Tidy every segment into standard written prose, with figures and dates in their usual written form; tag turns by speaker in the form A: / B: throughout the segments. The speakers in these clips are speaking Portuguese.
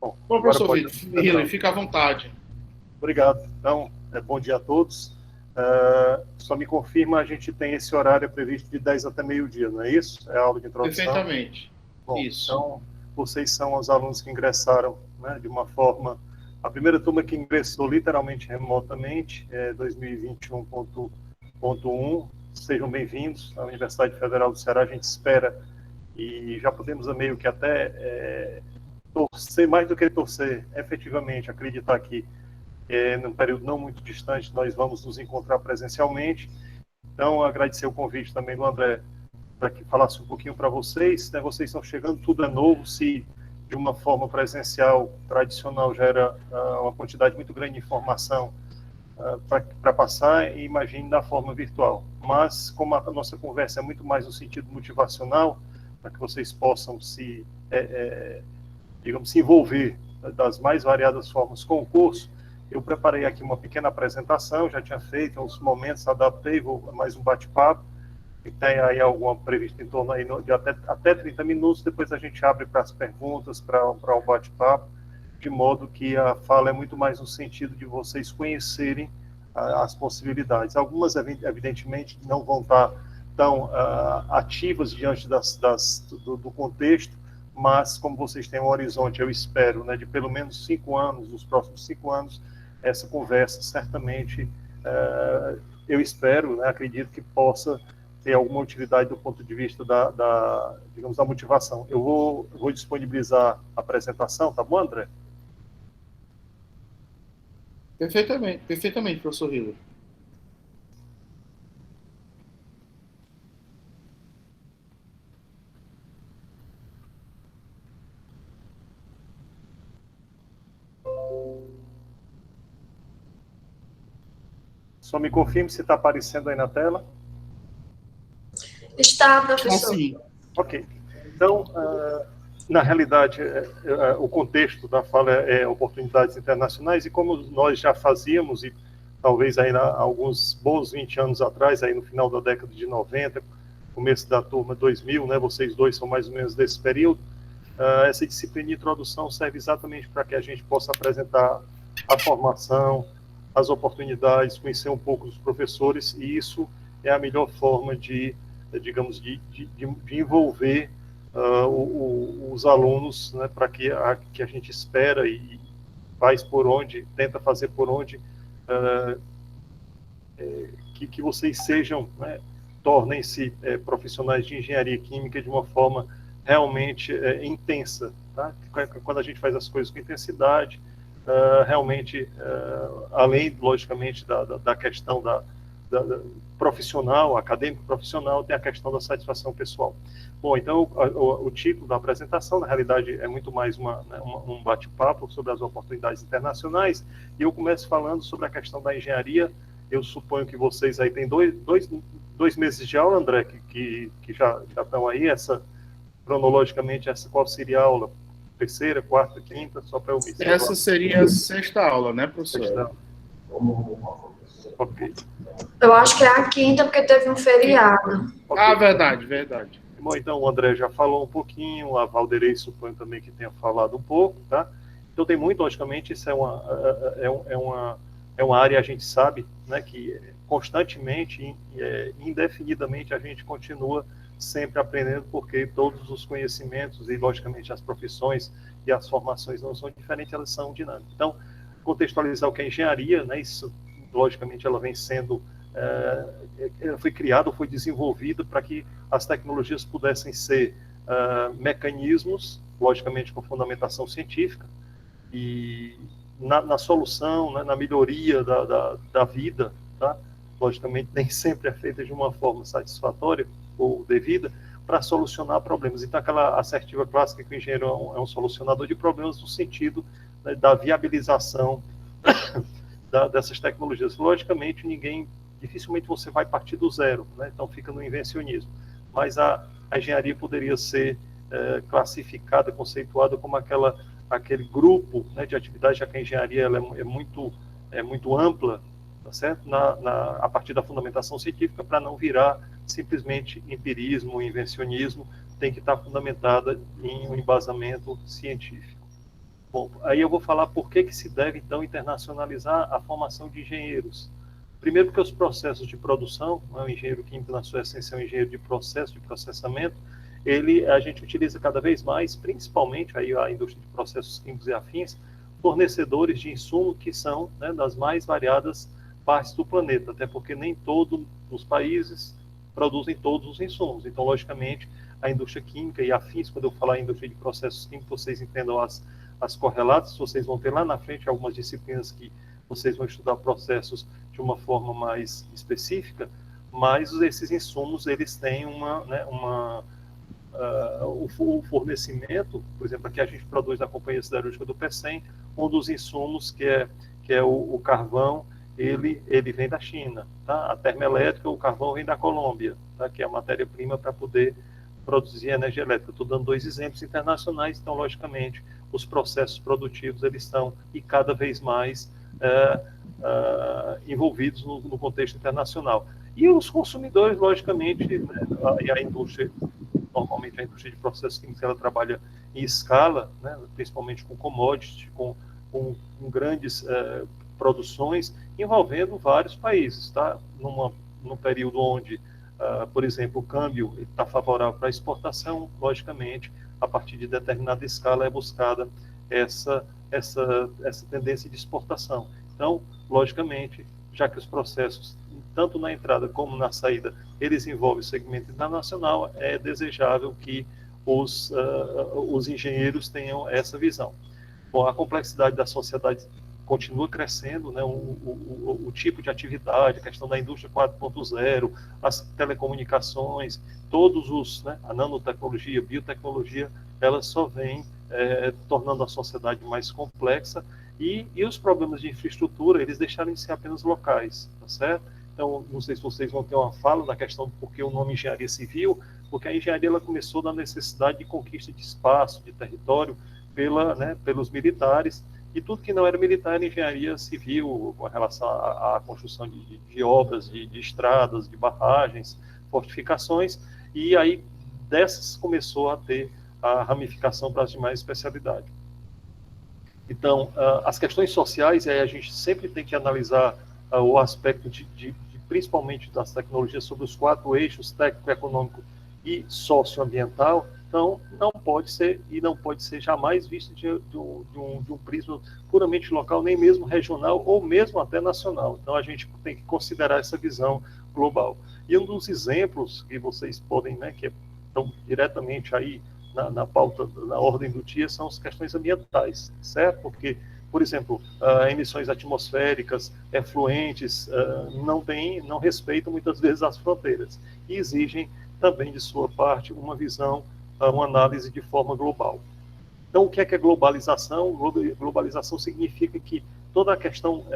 A: Bom,
B: Bom,
A: agora
B: professor
A: pode...
B: Hiller, fica à vontade.
A: Obrigado. Então, bom dia a todos. Só me confirma, a gente tem esse horário previsto de 10 até meio-dia, não é isso? É a aula de introdução?
B: Perfeitamente.
A: Bom,
B: Isso.
A: então, vocês são os alunos que ingressaram, né, de uma forma... A primeira turma que ingressou literalmente remotamente, 2021.1. Sejam bem-vindos à Universidade Federal do Ceará. A gente espera, e já podemos meio que até torcer, mais do que torcer, efetivamente, acreditar que num período não muito distante nós vamos nos encontrar presencialmente. Então, agradecer o convite também do André para que falasse um pouquinho para vocês, né? Vocês estão chegando, tudo é novo, se de uma forma presencial tradicional gera uma quantidade muito grande de informação para passar, imagine da forma virtual. Mas, como a nossa conversa é muito mais no sentido motivacional, para que vocês possam digamos, se envolver das mais variadas formas com o curso, eu preparei aqui uma pequena apresentação, já tinha feito uns momentos, adaptei, vou mais um bate-papo, e tem aí alguma prevista em torno aí de até 30 minutos, depois a gente abre para as perguntas, para o bate-papo, de modo que a fala é muito mais no sentido de vocês conhecerem as possibilidades. Algumas, evidentemente, não vão estar tão ativas diante do contexto, mas como vocês têm um horizonte, eu espero, né, de pelo menos 5 anos, nos próximos 5 anos, essa conversa certamente, eu espero, né, acredito que possa ter alguma utilidade do ponto de vista digamos, da motivação. Eu vou disponibilizar a apresentação, tá bom, André?
B: Perfeitamente, professor Hiller.
A: Só me confirme se está aparecendo aí na tela.
C: Está, professor.
B: Assim.
A: Ok. Então, na realidade, o contexto da fala é oportunidades internacionais, e como nós já fazíamos, e talvez aí há alguns bons 20 anos atrás, aí no final da década de 90, começo da turma 2000, né, vocês dois são mais ou menos desse período, essa disciplina de introdução serve exatamente para que a gente possa apresentar a formação, as oportunidades, conhecer um pouco dos professores, e isso é a melhor forma digamos, de envolver os alunos, né, para que a gente espera e faz por onde, tenta fazer por onde, que vocês sejam, né, tornem-se profissionais de engenharia química de uma forma realmente intensa, tá? Quando a gente faz as coisas com intensidade, realmente, além, logicamente, da questão da profissional, acadêmico profissional, tem a questão da satisfação pessoal. Bom, então, o título da apresentação, na realidade, é muito mais um bate-papo sobre as oportunidades internacionais, e eu começo falando sobre a questão da engenharia. Eu suponho que vocês aí têm dois meses de aula, André, que já estão aí, cronologicamente, qual seria a aula? Terceira, quarta, quinta, só para eu me situar.
B: Essa seria a sexta aula, né, professor?
A: Sexta. Ok.
C: Eu acho que é a quinta, porque teve um feriado.
A: Okay.
B: Ah, verdade.
A: Bom, então o André já falou um pouquinho, a Valderei suponho também que tenha falado um pouco, tá? Então tem muito, logicamente, isso é uma área, a gente sabe, né, que constantemente, indefinidamente, a gente continua sempre aprendendo, porque todos os conhecimentos e, logicamente, as profissões e as formações não são diferentes, elas são dinâmicas. Então, contextualizar o que é engenharia, né, isso, logicamente, ela vem sendo, ela foi criada, foi desenvolvida para que as tecnologias pudessem ser mecanismos, logicamente, com fundamentação científica, e na solução, né, na melhoria da vida, tá? Logicamente, nem sempre é feita de uma forma satisfatória ou devida, para solucionar problemas. Então, aquela assertiva clássica que o engenheiro é um solucionador de problemas no sentido, né, da viabilização dessas tecnologias. Logicamente, dificilmente você vai partir do zero, né? Então fica no invencionismo. Mas a engenharia poderia ser classificada, conceituada como aquele grupo, né, de atividades, já que a engenharia ela é muito ampla, tá certo? A partir da fundamentação científica, para não virar simplesmente empirismo, invencionismo, tem que estar fundamentada em um embasamento científico. Bom, aí eu vou falar por que se deve, então, internacionalizar a formação de engenheiros. Primeiro, porque os processos de produção, o engenheiro químico, na sua essência, é um engenheiro de processo, de processamento, a gente utiliza cada vez mais, principalmente aí a indústria de processos químicos e afins, fornecedores de insumo que são, né, das mais variadas partes do planeta, até porque nem todos os países produzem todos os insumos. Então, logicamente, a indústria química e afins, quando eu falar em indústria de processos químicos, vocês entendam as correlatas, vocês vão ter lá na frente algumas disciplinas que vocês vão estudar processos de uma forma mais específica, mas esses insumos, eles têm o fornecimento, por exemplo, aqui a gente produz na Companhia Siderúrgica do PECEM, um dos insumos que é o carvão, ele vem da China, tá? A termoelétrica, o carvão vem da Colômbia, tá? Que é a matéria-prima para poder produzir energia elétrica. Estou dando dois exemplos internacionais, então, logicamente, os processos produtivos, eles estão, e cada vez mais, envolvidos no contexto internacional. E os consumidores, logicamente, né, e a indústria, normalmente a indústria de processos químicos, ela trabalha em escala, né, principalmente com commodities, com grandes produções, envolvendo vários países, tá? Num período onde, por exemplo, o câmbio está favorável para a exportação, logicamente, a partir de determinada escala é buscada essa tendência de exportação. Então, logicamente, já que os processos, tanto na entrada como na saída, eles envolvem o segmento internacional, é desejável que os engenheiros tenham essa visão. Bom, a complexidade da sociedade continua crescendo, né? O tipo de atividade, a questão da indústria 4.0, as telecomunicações, né? A nanotecnologia, biotecnologia, elas só vêm tornando a sociedade mais complexa e os problemas de infraestrutura, eles deixaram de ser apenas locais, tá certo? Então, não sei se vocês vão ter uma fala na questão do porquê o nome engenharia civil, porque a engenharia ela começou da necessidade de conquista de espaço, de território, pelos militares, e tudo que não era militar era engenharia civil, com relação à construção de obras, de estradas, de barragens, fortificações, e aí dessas começou a ter a ramificação para as demais especialidades. Então, as questões sociais, aí a gente sempre tem que analisar o aspecto principalmente das tecnologias sobre os 4 eixos técnico, econômico e socioambiental. Então, não pode ser jamais visto de um prisma puramente local, nem mesmo regional ou mesmo até nacional. Então, a gente tem que considerar essa visão global. E um dos exemplos que vocês podem, né, que estão diretamente aí na pauta, na ordem do dia, são as questões ambientais, certo? Porque, por exemplo, emissões atmosféricas, efluentes, não respeitam muitas vezes as fronteiras e exigem também de sua parte uma visão, uma análise de forma global. Então, o que é globalização? Globalização significa que toda a questão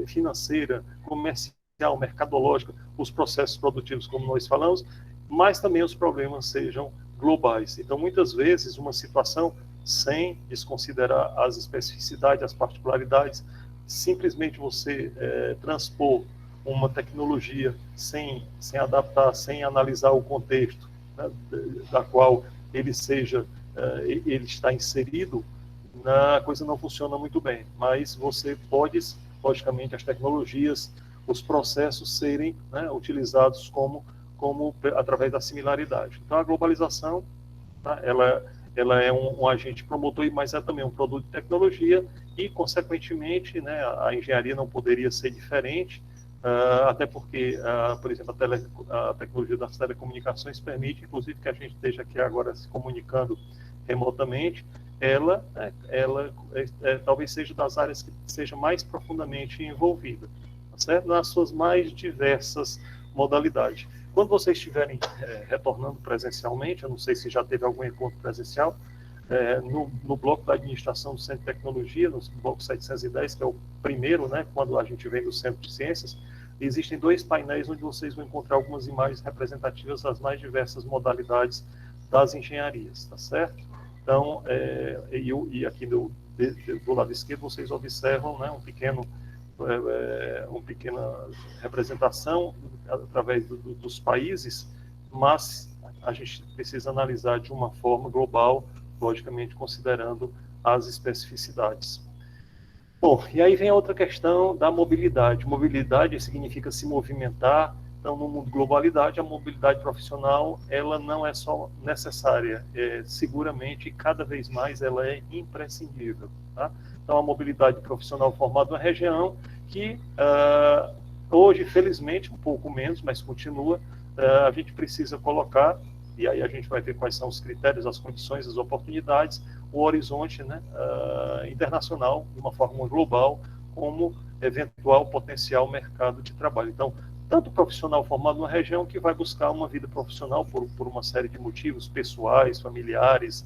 A: financeira, comercial, mercadológica, os processos produtivos, como nós falamos, mas também os problemas sejam globais. Então, muitas vezes, uma situação sem desconsiderar as especificidades, as particularidades, simplesmente você transpor uma tecnologia sem adaptar, sem analisar o contexto, né, da qual ele está inserido, a coisa não funciona muito bem. Mas você pode, logicamente, as tecnologias, os processos serem, né, utilizados como através da similaridade. Então, a globalização, tá, ela é um agente promotor, mas é também um produto de tecnologia e, consequentemente, né, a engenharia não poderia ser diferente, até porque, por exemplo, a tecnologia das telecomunicações permite, inclusive, que a gente esteja aqui agora se comunicando remotamente. Ela talvez seja das áreas que seja mais profundamente envolvida, tá certo? Nas suas mais diversas modalidades. Quando vocês estiverem retornando presencialmente, eu não sei se já teve algum encontro presencial, no bloco da administração do Centro de Tecnologia, no bloco 710, que é o primeiro, né, quando a gente vem do Centro de Ciências, existem 2 painéis onde vocês vão encontrar algumas imagens representativas das mais diversas modalidades das engenharias, tá certo? Então, e aqui do lado esquerdo vocês observam, né, uma pequena representação através dos países, mas a gente precisa analisar de uma forma global, logicamente considerando as especificidades. Bom, e aí vem a outra questão da mobilidade. Mobilidade significa se movimentar. Então, no mundo globalidade, a mobilidade profissional, ela não é só necessária, seguramente, cada vez mais, ela é imprescindível. Tá? Então, a mobilidade profissional formada numa região que, hoje, felizmente, um pouco menos, mas continua, a gente precisa colocar, e aí a gente vai ver quais são os critérios, as condições, as oportunidades, o horizonte, né, internacional, de uma forma global, como eventual potencial mercado de trabalho. Então, tanto profissional formado numa região que vai buscar uma vida profissional por uma série de motivos pessoais, familiares,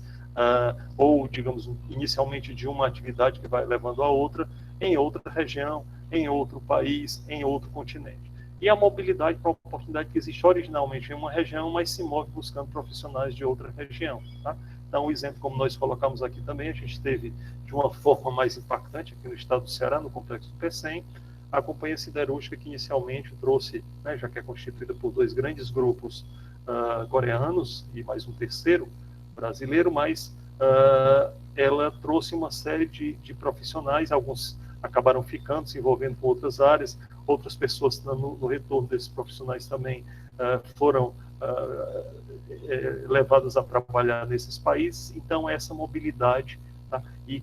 A: ou, digamos, inicialmente de uma atividade que vai levando a outra, em outra região, em outro país, em outro continente. E a mobilidade para a oportunidade que existe originalmente em uma região, mas se move buscando profissionais de outra região. Tá? Então, um exemplo, como nós colocamos aqui também, a gente teve de uma forma mais impactante aqui no estado do Ceará, no complexo do PECEM, a companhia siderúrgica que inicialmente trouxe, né, já que é constituída por 2 grandes grupos coreanos e mais um terceiro brasileiro, mas ela trouxe uma série de profissionais, alguns acabaram ficando, se envolvendo com outras áreas, outras pessoas no retorno desses profissionais também foram levadas a trabalhar nesses países. Então, essa mobilidade, tá? E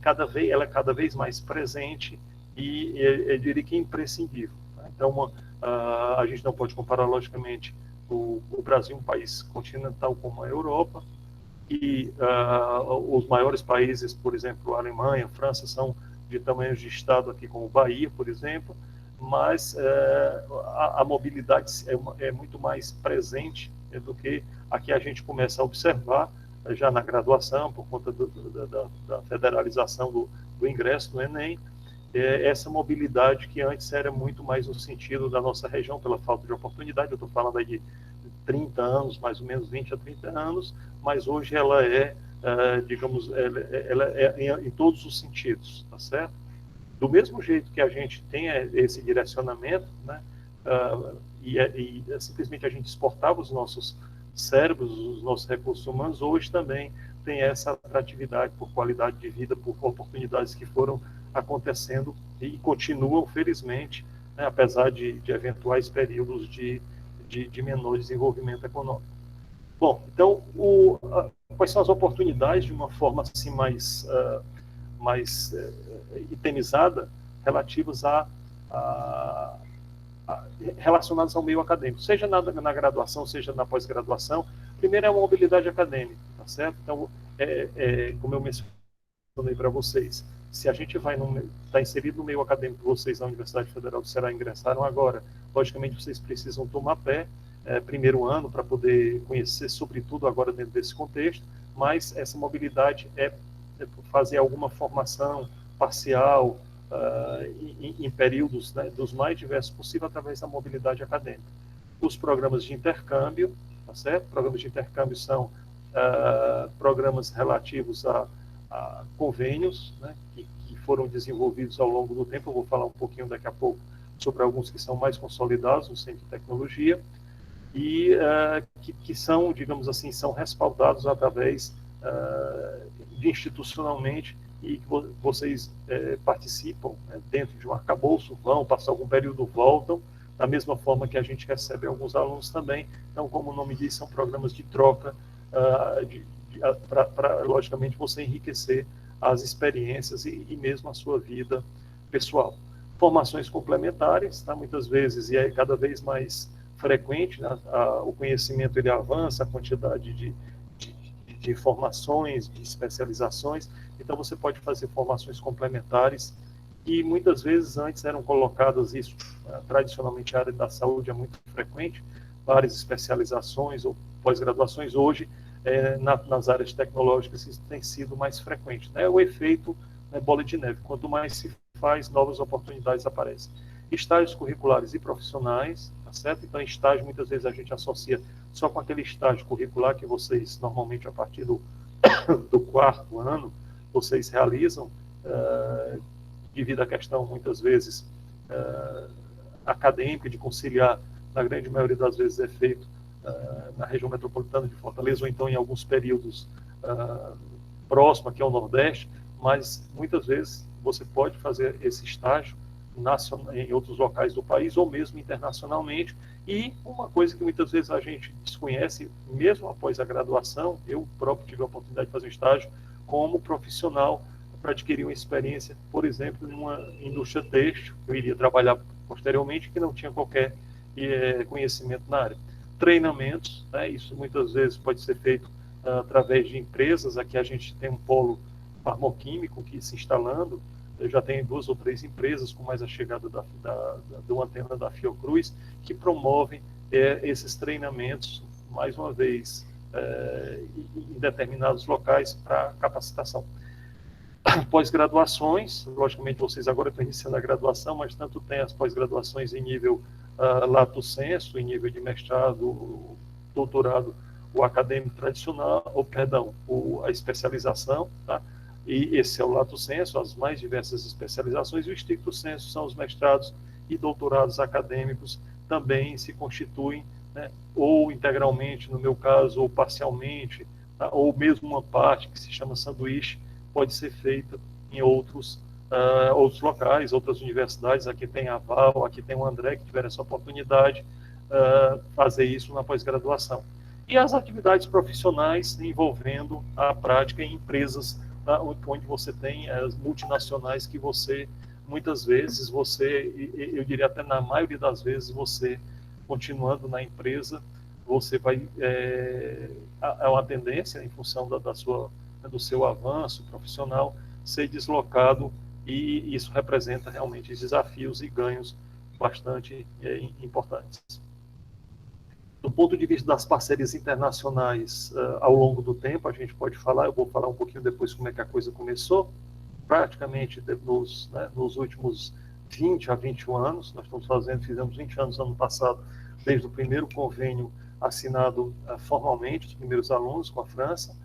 A: ela é cada vez mais presente e eu diria que imprescindível. Tá? Então, a gente não pode comparar, logicamente, o Brasil, um país continental como a Europa, e os maiores países, por exemplo, a Alemanha, a França, são de tamanhos de estado aqui como Bahia, por exemplo, mas a mobilidade é muito mais presente do que a que a gente começa a observar já na graduação, por conta da federalização do ingresso do Enem, essa mobilidade que antes era muito mais no sentido da nossa região, pela falta de oportunidade. Eu estou falando aí de 30 anos, mais ou menos 20 a 30 anos, mas hoje ela digamos, ela é em todos os sentidos, tá certo? Do mesmo jeito que a gente tem esse direcionamento, né, e simplesmente a gente exportava os nossos cérebros, os nossos recursos humanos, hoje também tem essa atratividade por qualidade de vida, por oportunidades que foram acontecendo e continuam, felizmente, né, apesar de eventuais períodos de menor desenvolvimento econômico. Bom, então, quais são as oportunidades de uma forma assim mais itemizada relativas relacionadas ao meio acadêmico, seja na graduação, seja na pós-graduação? Primeiro é a mobilidade acadêmica, tá certo? Então, como eu mencionei para vocês, se a gente está inserido no meio acadêmico, vocês na Universidade Federal do Ceará ingressaram agora, logicamente vocês precisam tomar pé, primeiro ano, para poder conhecer, sobretudo agora dentro desse contexto, mas essa mobilidade é fazer alguma formação parcial, em períodos, né, dos mais diversos possível, através da mobilidade acadêmica. Os programas de intercâmbio, tá certo? Programas de intercâmbio são programas relativos a convênios, né, que foram desenvolvidos ao longo do tempo. Eu vou falar um pouquinho daqui a pouco sobre alguns que são mais consolidados no Centro de Tecnologia e que são, digamos assim, são respaldados através de institucionalmente, e que vocês participam, né, dentro de um arcabouço, vão passar algum período, voltam, da mesma forma que a gente recebe alguns alunos também. Então, como o nome diz, são programas de troca, para, logicamente, você enriquecer as experiências e mesmo a sua vida pessoal. Formações complementares, tá? Muitas vezes, e é cada vez mais frequente, né? O conhecimento ele avança, a quantidade de formações, de especializações, então você pode fazer formações complementares, e muitas vezes antes eram colocadas isso, tradicionalmente a área da saúde é muito frequente, várias especializações ou pós-graduações. Hoje, nas áreas tecnológicas, isso tem sido mais frequente, né? O efeito, né, bola de neve, quanto mais se faz, novas oportunidades aparecem. Estágios curriculares e profissionais, tá certo? Então, estágio, muitas vezes a gente associa só com aquele estágio curricular que vocês, normalmente, a partir do 4º ano, vocês realizam, devido à questão, muitas vezes, acadêmica, de conciliar, na grande maioria das vezes é feito na região metropolitana de Fortaleza, ou então em alguns períodos próximo aqui ao Nordeste, mas muitas vezes você pode fazer esse estágio em outros locais do país ou mesmo internacionalmente. E uma coisa que muitas vezes a gente desconhece, mesmo após a graduação, eu próprio tive a oportunidade de fazer um estágio como profissional para adquirir uma experiência, por exemplo, em uma indústria têxtil, que eu iria trabalhar posteriormente, que não tinha qualquer conhecimento na área. Treinamentos, né, isso muitas vezes pode ser feito através de empresas. Aqui a gente tem um polo farmoquímico que se instalando. Eu já tenho 2 ou 3 empresas, com mais a chegada do antena da Fiocruz, que promovem esses treinamentos, mais uma vez, em determinados locais para capacitação. Pós-graduações, logicamente vocês agora estão iniciando a graduação, mas tanto tem as pós-graduações em nível lato sensu, em nível de mestrado, doutorado, o acadêmico tradicional, a especialização, tá? E esse é o lato sensu, as mais diversas especializações, e o stricto sensu são os mestrados e doutorados acadêmicos, também se constituem, né, ou integralmente, no meu caso, ou parcialmente, tá? Ou mesmo uma parte que se chama sanduíche, pode ser feita em outros locais, outras universidades. Aqui tem a Val, aqui tem o André, que tiveram essa oportunidade, fazer isso na pós-graduação. E as atividades profissionais envolvendo a prática em empresas, onde você tem as multinacionais que você, muitas vezes, eu diria até na maioria das vezes, você, continuando na empresa, você vai, é uma tendência, em função do seu avanço profissional, ser deslocado, e isso representa realmente desafios e ganhos bastante importantes. Do ponto de vista das parcerias internacionais, ao longo do tempo, a gente pode falar, eu vou falar um pouquinho depois como é que a coisa começou, praticamente nos últimos 20 a 21 anos, fizemos 20 anos ano passado, desde o primeiro convênio assinado formalmente, os primeiros alunos com a França,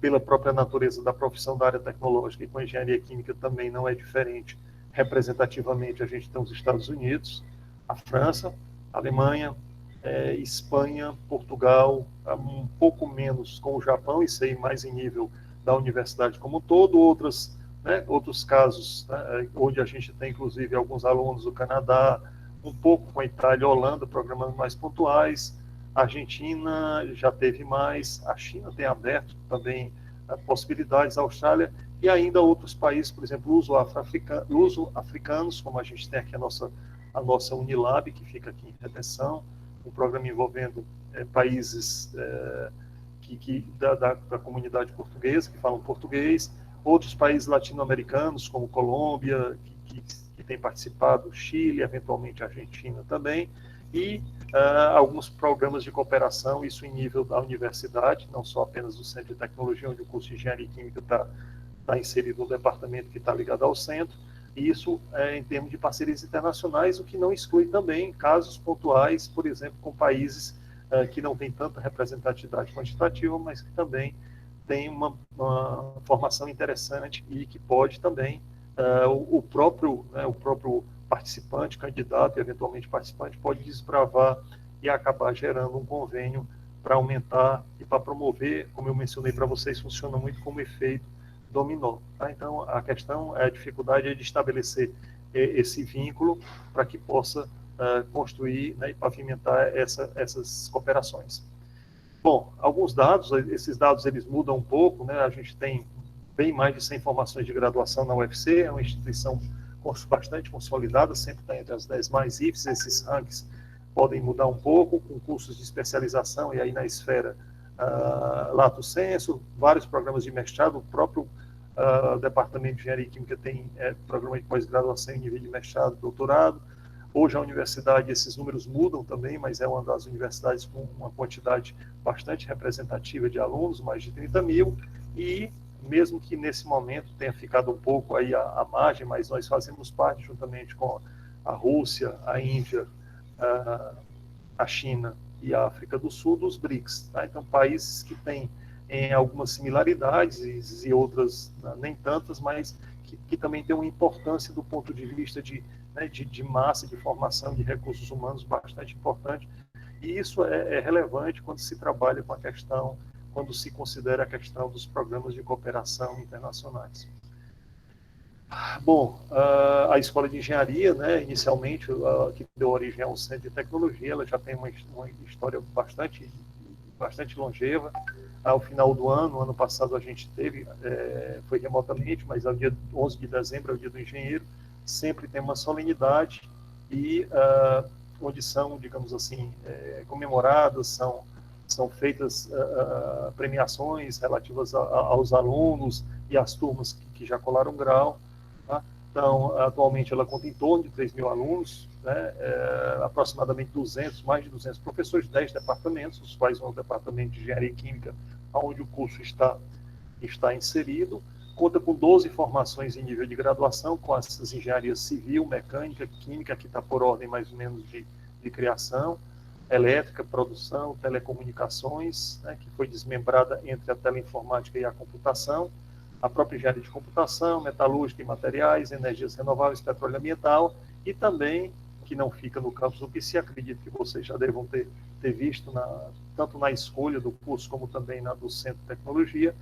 A: pela própria natureza da profissão da área tecnológica, e com a engenharia química também não é diferente. Representativamente, a gente tem os Estados Unidos, a França, a Alemanha, Espanha, Portugal, um pouco menos com o Japão, isso aí mais em nível da universidade como um todo, outros casos, né, onde a gente tem inclusive alguns alunos do Canadá, um pouco com a Itália, Holanda, programas mais pontuais. A Argentina já teve mais, a China tem aberto também possibilidades, a Austrália, e ainda outros países, por exemplo, luso-africanos, como a gente tem aqui a nossa Unilab, que fica aqui em Redenção, um programa envolvendo países da comunidade portuguesa, que falam português, outros países latino-americanos, como Colômbia, que tem participado, Chile, eventualmente Argentina também, e alguns programas de cooperação, isso em nível da universidade, não só apenas do Centro de Tecnologia, onde o curso de Engenharia Química está inserido no departamento que está ligado ao centro, e isso em termos de parcerias internacionais, o que não exclui também casos pontuais, por exemplo, com países que não têm tanta representatividade quantitativa, mas que também têm uma formação interessante e que pode também, o próprio participante, candidato e eventualmente participante, pode desbravar e acabar gerando um convênio para aumentar e para promover, como eu mencionei para vocês, funciona muito como efeito dominó. Tá? Então, a dificuldade é de estabelecer esse vínculo para que possa construir, né, e pavimentar essas cooperações. Bom, alguns dados, esses dados eles mudam um pouco, né? A gente tem bem mais de 100 formações de graduação na UFC, é uma instituição bastante consolidada, sempre está entre as 10 mais IFES. Esses rankings podem mudar um pouco, com cursos de especialização, e aí na esfera lato sensu, vários programas de mestrado, o próprio Departamento de Engenharia Química tem programa de pós-graduação em nível de mestrado e doutorado. Hoje a universidade, esses números mudam também, mas é uma das universidades com uma quantidade bastante representativa de alunos, mais de 30 mil, e mesmo que nesse momento tenha ficado um pouco aí à margem, mas nós fazemos parte, juntamente com a Rússia, a Índia, a China e a África do Sul, dos BRICS. Tá? Então, países que têm algumas similaridades e outras nem tantas, mas que também têm uma importância do ponto de vista de massa, de formação de recursos humanos bastante importante. E isso é relevante quando se trabalha com a questão, quando se considera a questão dos programas de cooperação internacionais. Bom, a Escola de Engenharia, né, inicialmente, que deu origem ao Centro de Tecnologia, ela já tem uma história bastante longeva. Ao final do ano passado a gente teve, foi remotamente, mas ao dia 11 de dezembro, é o dia do engenheiro, sempre tem uma solenidade e onde são, digamos assim, comemoradas, são feitas premiações relativas aos alunos e às turmas que já colaram grau. Tá? Então, atualmente ela conta em torno de 3.000 alunos, né? Aproximadamente mais de 200 professores, 10 departamentos, os quais vão ao departamento de Engenharia Química, onde o curso está inserido. Conta com 12 formações em nível de graduação, com essas engenharias civil, mecânica, química, que está por ordem mais ou menos de criação, elétrica, produção, telecomunicações, né, que foi desmembrada entre a teleinformática e a computação, a própria engenharia de computação, metalúrgica e materiais, energias renováveis, petróleo ambiental, e também, que não fica no campus do PC, acredito que vocês já devam ter visto, tanto na escolha do curso, como também na do Centro de Tecnologia,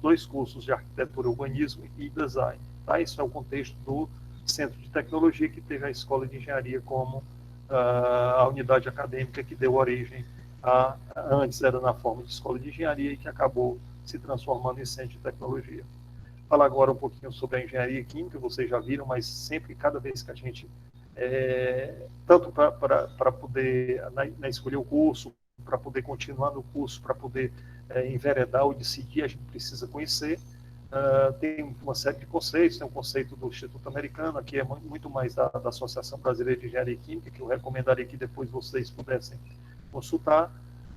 A: dois cursos de arquitetura, urbanismo e design. Tá? Isso é o contexto do Centro de Tecnologia, que teve a Escola de Engenharia como a unidade acadêmica que deu origem antes era na forma de Escola de Engenharia e que acabou se transformando em Centro de Tecnologia. Falar agora um pouquinho sobre a engenharia química, vocês já viram, mas sempre, cada vez que a gente, tanto para poder escolher o curso, para poder continuar no curso, para poder enveredar ou decidir, a gente precisa conhecer. Tem uma série de conceitos, tem um conceito do Instituto Americano, que é muito mais da Associação Brasileira de Engenharia Química, que eu recomendaria que depois vocês pudessem consultar.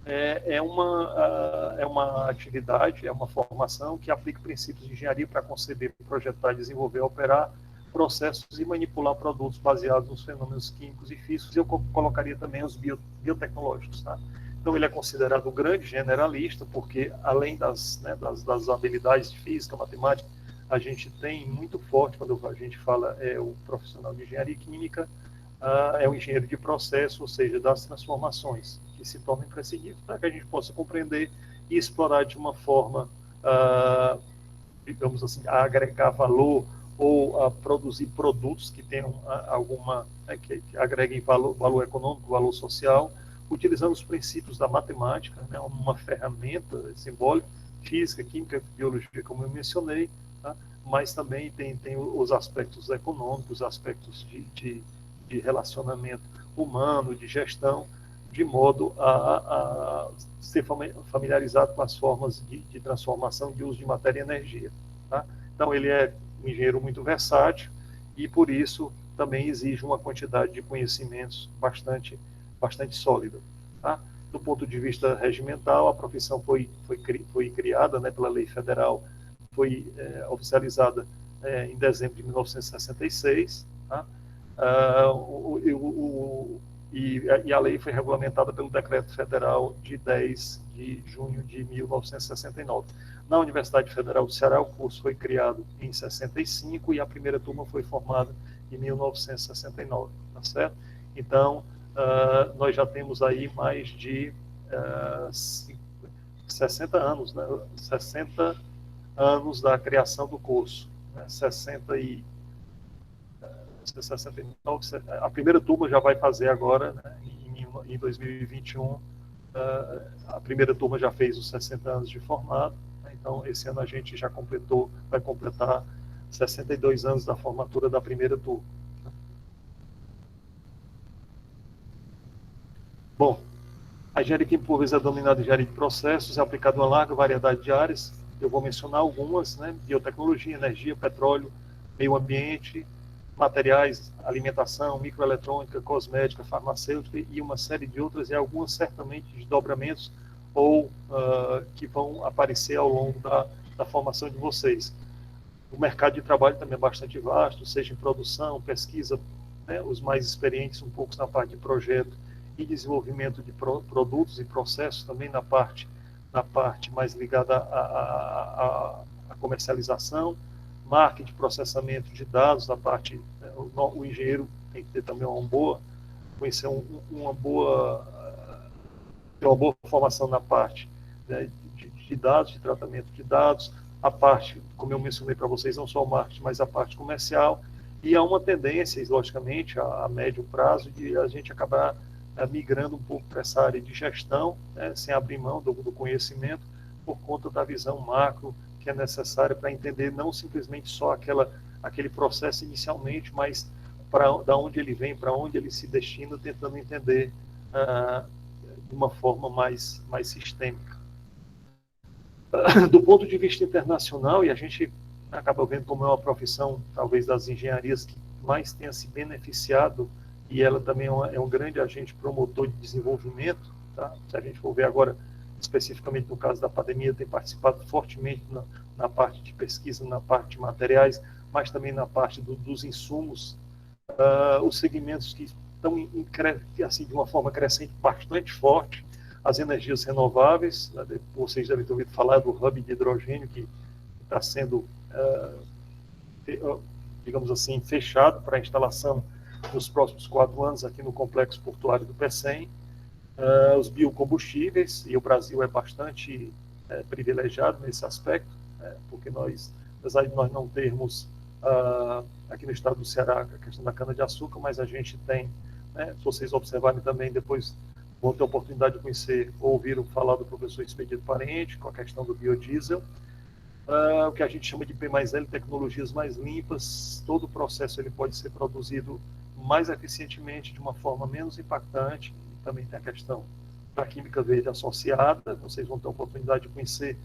A: É uma atividade, é uma formação que aplica princípios de engenharia para conceber, projetar, desenvolver, operar processos e manipular produtos baseados nos fenômenos químicos e físicos, e eu colocaria também os biotecnológicos. Tá? Então, ele é considerado um grande generalista, porque além das habilidades de física, matemática, a gente tem muito forte, quando a gente fala o profissional de engenharia química, é um engenheiro de processo, ou seja, das transformações, que se tornam imprescindíveis para que a gente possa compreender e explorar de uma forma, digamos assim, a agregar valor ou a produzir produtos que tenham que agreguem valor econômico, valor social, utilizando os princípios da matemática, né, uma ferramenta simbólica, física, química, biologia, como eu mencionei, tá? Mas também tem os aspectos econômicos, aspectos de relacionamento humano, de gestão, de modo a ser familiarizado com as formas de transformação de uso de matéria e energia. Tá? Então, ele é um engenheiro muito versátil e, por isso, também exige uma quantidade de conhecimentos bastante sólida. Tá? Do ponto de vista regimental, a profissão foi criada, né, pela lei federal, foi oficializada em dezembro de 1966, tá? E a lei foi regulamentada pelo Decreto Federal de 10 de junho de 1969. Na Universidade Federal do Ceará, o curso foi criado em 65 e a primeira turma foi formada em 1969, tá certo? Então, nós já temos aí mais de 60 anos, né? 60 anos da criação do curso, né? 69, a primeira turma já vai fazer agora, né, em 2021, a primeira turma já fez os 60 anos de formado, né, então esse ano a gente já vai completar 62 anos da formatura da primeira turma. Bom, a engenharia química, por vezes, é denominada engenharia de processos, é aplicada em uma larga variedade de áreas, eu vou mencionar algumas, né, biotecnologia, energia, petróleo, meio ambiente, materiais, alimentação, microeletrônica, cosmética, farmacêutica e uma série de outras, e algumas certamente desdobramentos ou que vão aparecer ao longo da formação de vocês. O mercado de trabalho também é bastante vasto, seja em produção, pesquisa, né, os mais experientes um pouco na parte de projeto e desenvolvimento de produtos e processos, também na parte mais ligada à comercialização, marketing, processamento de dados, da parte, o engenheiro tem que ter também ter uma boa formação na parte né, de dados, de tratamento de dados, a parte, como eu mencionei para vocês, não só o marketing, mas a parte comercial, e há uma tendência, logicamente, a médio prazo, de a gente acabar migrando um pouco para essa área de gestão, né, sem abrir mão do conhecimento, por conta da visão macro que é necessária para entender não simplesmente só aquele processo inicialmente, mas da onde ele vem, para onde ele se destina, tentando entender de uma forma mais sistêmica. Do ponto de vista internacional, e a gente acaba vendo como é uma profissão, talvez, das engenharias que mais tenha se beneficiado, e ela também é um grande agente promotor de desenvolvimento, tá? Se a gente for ver agora, especificamente no caso da pandemia, tem participado fortemente na parte de pesquisa, na parte de materiais, mas também na parte dos insumos, os segmentos que estão assim, de uma forma crescente bastante forte, as energias renováveis, né? Vocês devem ter ouvido falar do hub de hidrogênio que está sendo, digamos assim, fechado para a instalação nos próximos 4 anos aqui no complexo portuário do PECEM, os biocombustíveis, e o Brasil é bastante privilegiado nesse aspecto, porque nós, apesar de nós não termos aqui no estado do Ceará a questão da cana-de-açúcar, mas a gente tem, né, se vocês observarem também, depois vão ter a oportunidade de conhecer ou ouviram falar do professor Expedito Parente, com a questão do biodiesel, o que a gente chama de P+L, tecnologias mais limpas. Todo o processo ele pode ser produzido mais eficientemente, de uma forma menos impactante. Também tem a questão da química verde associada. Vocês vão ter a oportunidade de conhecer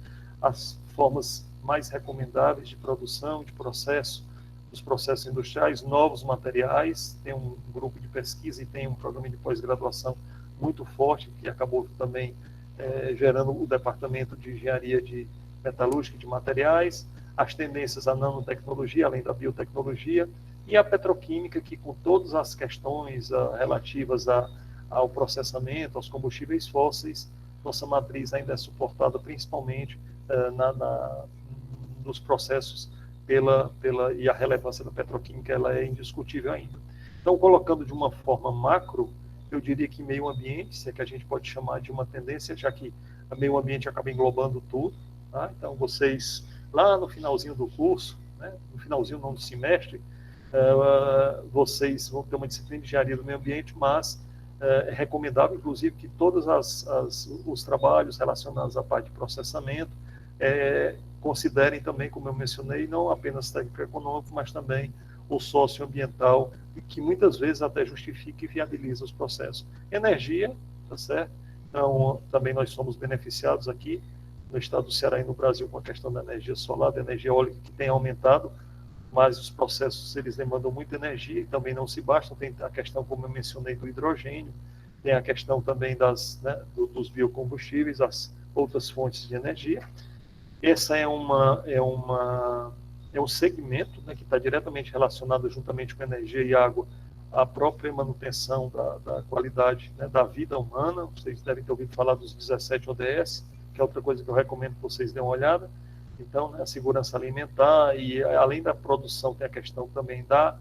A: as formas mais recomendáveis de produção, de processo, dos processos industriais, novos materiais. Tem um grupo de pesquisa e tem um programa de pós-graduação muito forte, que acabou também gerando o departamento de engenharia de metalúrgica e de materiais, as tendências à nanotecnologia, além da biotecnologia, e a petroquímica, que com todas as questões relativas ao processamento, aos combustíveis fósseis, nossa matriz ainda é suportada principalmente nos processos e a relevância da petroquímica ela é indiscutível ainda. Então, colocando de uma forma macro, eu diria que meio ambiente, se é que a gente pode chamar de uma tendência, já que o meio ambiente acaba englobando tudo, tá? Então, vocês, lá no finalzinho do curso, né, no finalzinho não do semestre, vocês vão ter uma disciplina de engenharia do meio ambiente, mas é recomendável, inclusive, que todos os trabalhos relacionados à parte de processamento considerem também, como eu mencionei, não apenas técnico-econômico, mas também o socioambiental, que muitas vezes até justifica e viabiliza os processos. Energia, tá certo? Então, também nós somos beneficiados aqui no estado do Ceará e no Brasil com a questão da energia solar, da energia eólica, que tem aumentado, mas os processos, eles demandam muita energia e também não se bastam. Tem a questão, como eu mencionei, do hidrogênio, tem a questão também dos biocombustíveis, as outras fontes de energia. Essa é um segmento, né, que está diretamente relacionado, juntamente com energia e água, à própria manutenção da qualidade, né, da vida humana. Vocês devem ter ouvido falar dos 17 ODS, que é outra coisa que eu recomendo que vocês dêem uma olhada. Então, né, a segurança alimentar, e além da produção, tem a questão também da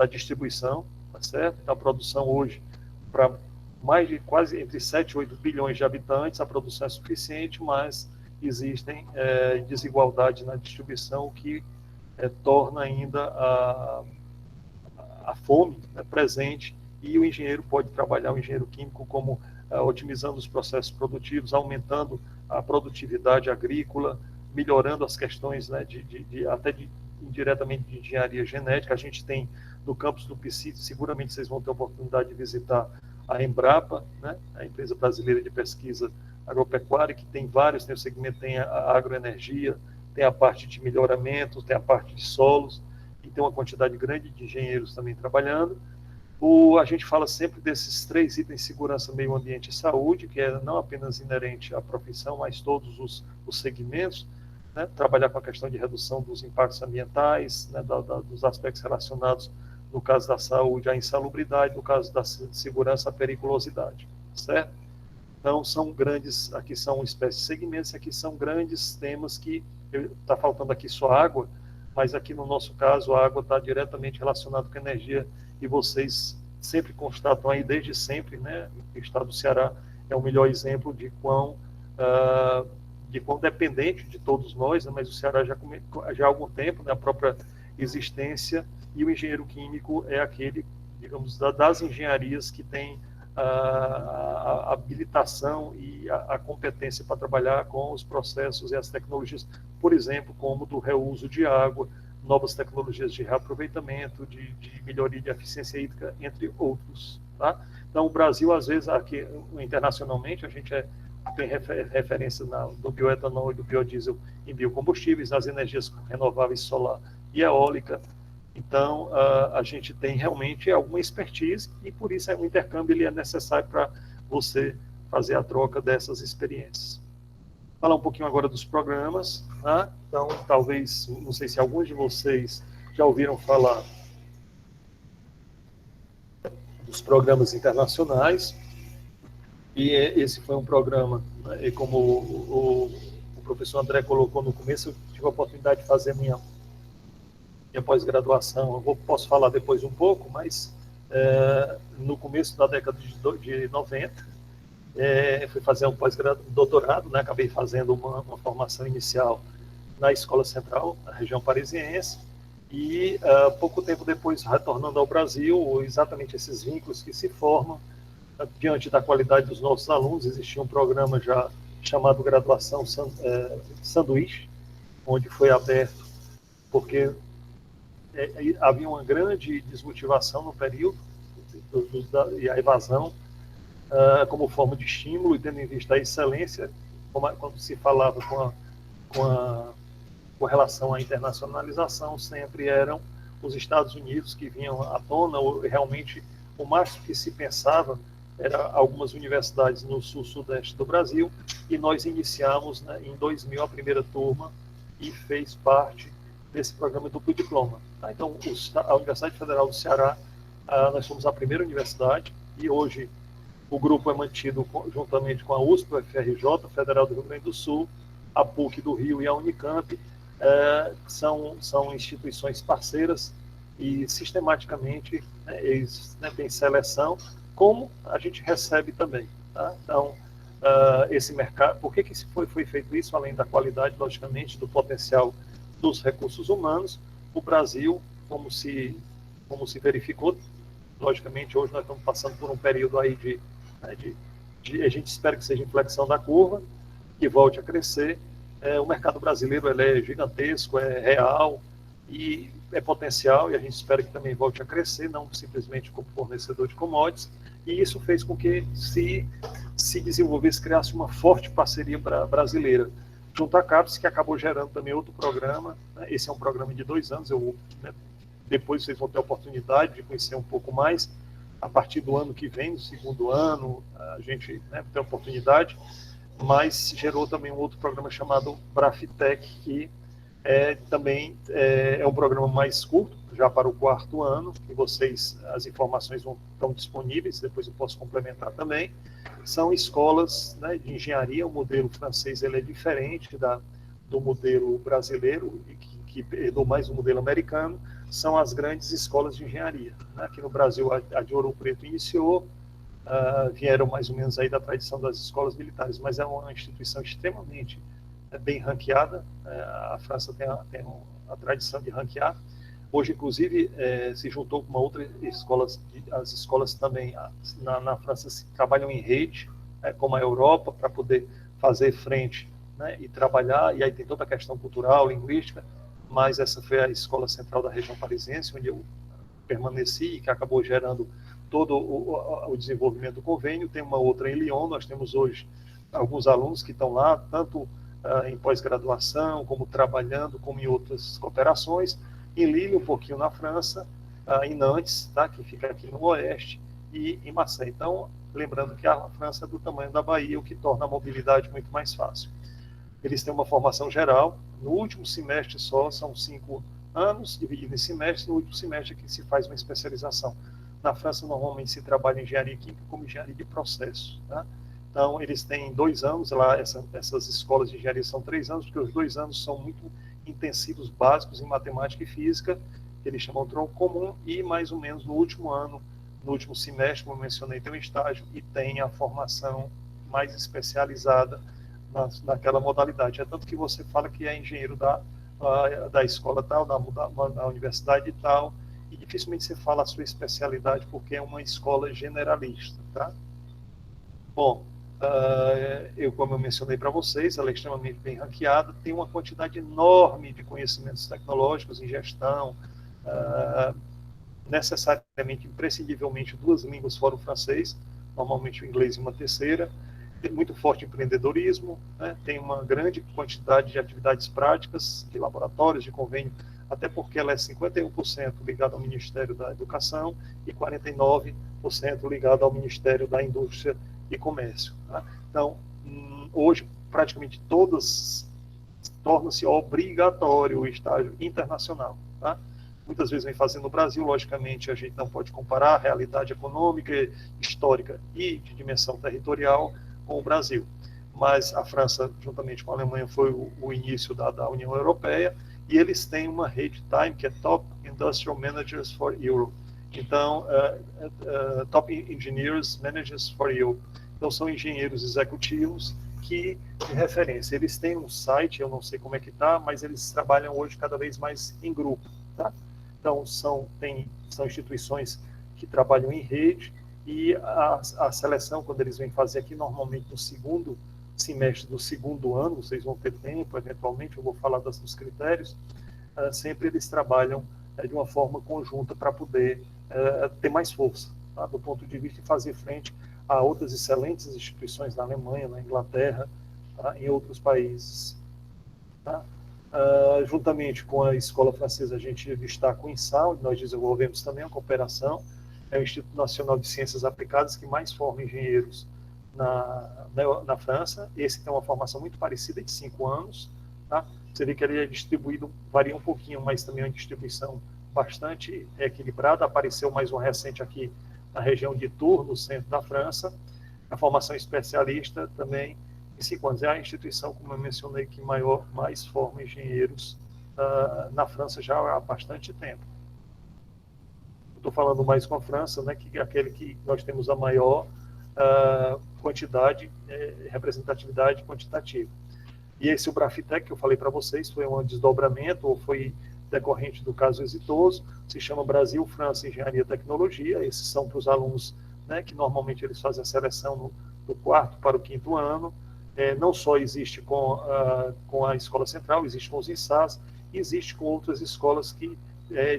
A: distribuição, tá certo? Então, a produção hoje, para mais de quase entre 7 e 8 bilhões de habitantes, a produção é suficiente, mas existem desigualdades na distribuição, o que torna ainda a fome, né, presente, e o engenheiro pode trabalhar, o engenheiro químico, como otimizando os processos produtivos, aumentando a produtividade agrícola, melhorando as questões, né, indiretamente de engenharia genética. A gente tem no campus do PSIT, seguramente vocês vão ter a oportunidade de visitar a Embrapa, né, a empresa brasileira de pesquisa agropecuária, que tem vários, tem o segmento, tem a agroenergia, tem a parte de melhoramento, tem a parte de solos, e tem uma quantidade grande de engenheiros também trabalhando. A gente fala sempre desses 3 itens: segurança, meio ambiente e saúde, que é não apenas inerente à profissão, mas todos os segmentos, né? Trabalhar com a questão de redução dos impactos ambientais, né? Dos aspectos relacionados, no caso da saúde, à insalubridade, no caso da segurança, à periculosidade, certo? Então, são grandes, aqui são uma espécie de segmentos, aqui são grandes temas que, está faltando aqui só água, mas aqui no nosso caso a água está diretamente relacionada com a energia, e vocês sempre constatam aí desde sempre, né, o estado do Ceará é o melhor exemplo de quão de quão dependente de todos nós, né, mas o Ceará já há algum tempo, né, a própria existência, e o engenheiro químico é aquele, digamos, das engenharias que tem a habilitação e a competência para trabalhar com os processos e as tecnologias, por exemplo, como do reuso de água, novas tecnologias de reaproveitamento, de melhoria de eficiência hídrica, entre outros. Tá? Então, o Brasil, às vezes, aqui internacionalmente, a gente tem referência do bioetanol e do biodiesel em biocombustíveis, nas energias renováveis solar e eólica. Então, a gente tem realmente alguma expertise e, por isso, o intercâmbio ele é necessário para você fazer a troca dessas experiências. Falar um pouquinho agora dos programas. Tá? Então, talvez, não sei se alguns de vocês já ouviram falar dos programas internacionais. E esse foi um programa, né, e como o professor André colocou no começo, eu tive a oportunidade de fazer minha pós-graduação. Eu posso falar depois um pouco, mas no começo da década de 90, fui fazer um doutorado, né, acabei fazendo uma formação inicial na Escola Central, na região parisiense, e pouco tempo depois, retornando ao Brasil, exatamente esses vínculos que se formam, diante da qualidade dos nossos alunos, existia um programa já chamado Graduação Sanduíche, onde foi aberto, porque havia uma grande desmotivação no período, e a evasão, como forma de estímulo, e tendo em vista a excelência, quando se falava com relação à internacionalização, sempre eram os Estados Unidos que vinham à tona, ou realmente o máximo que se pensava era algumas universidades no sul-sudeste do Brasil, e nós iniciamos, né, em 2000 a primeira turma e fez parte desse programa duplo diploma. Tá? Então, a Universidade Federal do Ceará, nós somos a primeira universidade, e hoje o grupo é mantido juntamente com a USP, a FRJ, Federal do Rio Grande do Sul, a PUC do Rio e a Unicamp, são instituições parceiras, e sistematicamente, né, eles, né, têm seleção, como a gente recebe também. Tá? Então, esse mercado, por que foi feito isso? Além da qualidade, logicamente, do potencial dos recursos humanos, o Brasil, como se verificou, logicamente, hoje nós estamos passando por um período aí a gente espera que seja inflexão da curva, que volte a crescer. O mercado brasileiro ele é gigantesco, é real, e é potencial, e a gente espera que também volte a crescer, não simplesmente como fornecedor de commodities, e isso fez com que se desenvolvesse, criasse uma forte parceria brasileira, junto à CAPES, que acabou gerando também outro programa, né? Esse é um programa de 2 anos, depois vocês vão ter a oportunidade de conhecer um pouco mais, a partir do ano que vem, no segundo ano, a gente, né, tem a oportunidade, mas gerou também um outro programa chamado Brafitec, que também é um programa mais curto, já para o 4º ano, que as informações estão disponíveis, depois eu posso complementar também. São escolas, né, de engenharia, o modelo francês ele é diferente do modelo brasileiro, que herdou mais do modelo americano, são as grandes escolas de engenharia. Né? Aqui no Brasil, a de Ouro Preto iniciou, vieram mais ou menos aí da tradição das escolas militares, mas é uma instituição extremamente bem ranqueada. A França tem a tradição de ranquear. Hoje, inclusive, se juntou com uma outra escola, as escolas também na França trabalham em rede, como a Europa, para poder fazer frente, né, e trabalhar, e aí tem toda a questão cultural, linguística, mas essa foi a escola central da região parisiense, onde eu permaneci, e que acabou gerando todo o desenvolvimento do convênio. Tem uma outra em Lyon, nós temos hoje alguns alunos que estão lá, tanto em pós-graduação, como trabalhando, como em outras cooperações, em Lille, um pouquinho na França, em Nantes, tá, que fica aqui no oeste, e em Marseille. Então, lembrando que a França é do tamanho da Bahia, o que torna a mobilidade muito mais fácil. Eles têm uma formação geral, no último semestre só, são 5 anos, dividido em semestres, no último semestre é que se faz uma especialização. Na França, normalmente, se trabalha em engenharia química como engenharia de processo. Tá? Então, eles têm 2 anos, lá essas escolas de engenharia são 3 anos, porque os 2 anos são muito intensivos, básicos em matemática e física, que eles chamam de tronco comum, e mais ou menos no último ano, no último semestre, como eu mencionei, tem um estágio e tem a formação mais especializada naquela modalidade. É tanto que você fala que é engenheiro da escola tal, da universidade tal, e dificilmente você fala a sua especialidade, porque é uma escola generalista, tá? Bom, como eu mencionei para vocês, ela é extremamente bem ranqueada, tem uma quantidade enorme de conhecimentos tecnológicos em gestão, necessariamente, imprescindivelmente, 2 línguas fora o francês, normalmente o inglês e uma terceira, tem muito forte empreendedorismo, né? Tem uma grande quantidade de atividades práticas, de laboratórios, de convênio, até porque ela é 51% ligada ao Ministério da Educação e 49% ligada ao Ministério da Indústria e Comércio. Tá? Então, hoje, praticamente todas torna-se obrigatório o estágio internacional. Tá? Muitas vezes vem fazendo no Brasil, logicamente a gente não pode comparar a realidade econômica, histórica e de dimensão territorial com o Brasil. Mas a França, juntamente com a Alemanha, foi o início da União Europeia, e eles têm uma rede Time, que é Top Industrial Managers for Europe. Então, Top Engineers Managers for Europe. Então, são engenheiros executivos de referência. Eles têm um site, eu não sei como é que está, mas eles trabalham hoje cada vez mais em grupo. Tá? Então, são instituições que trabalham em rede, e a seleção, quando eles vêm fazer aqui, normalmente no segundo semestre do segundo ano, vocês vão ter tempo, eventualmente, eu vou falar dos critérios, sempre eles trabalham de uma forma conjunta para poder ter mais força, tá? Do ponto de vista de fazer frente a outras excelentes instituições na Alemanha, na Inglaterra, tá? Em outros países. Tá? Juntamente com a Escola Francesa, a gente destaca o INSAL, nós desenvolvemos também a cooperação, é o Instituto Nacional de Ciências Aplicadas que mais forma engenheiros na França. Esse tem uma formação muito parecida, de 5 anos. Tá? Você vê que ele é distribuído, varia um pouquinho, mas também é uma distribuição bastante equilibrada. Apareceu mais um recente aqui na região de Tours, no centro da França. A formação especialista também em 5 anos. É a instituição, como eu mencionei, que mais forma engenheiros na França já há bastante tempo. Estou falando mais com a França, né, que é aquele que nós temos a maior quantidade, representatividade quantitativa. E esse, o Brafitec, que eu falei para vocês, foi um desdobramento, ou foi decorrente do caso exitoso, se chama Brasil, França, Engenharia e Tecnologia. Esses são para os alunos, né, que normalmente eles fazem a seleção do 4º para o 5º ano. Não só existe com a Escola Central, existe com os INSAS, e existe com outras escolas que,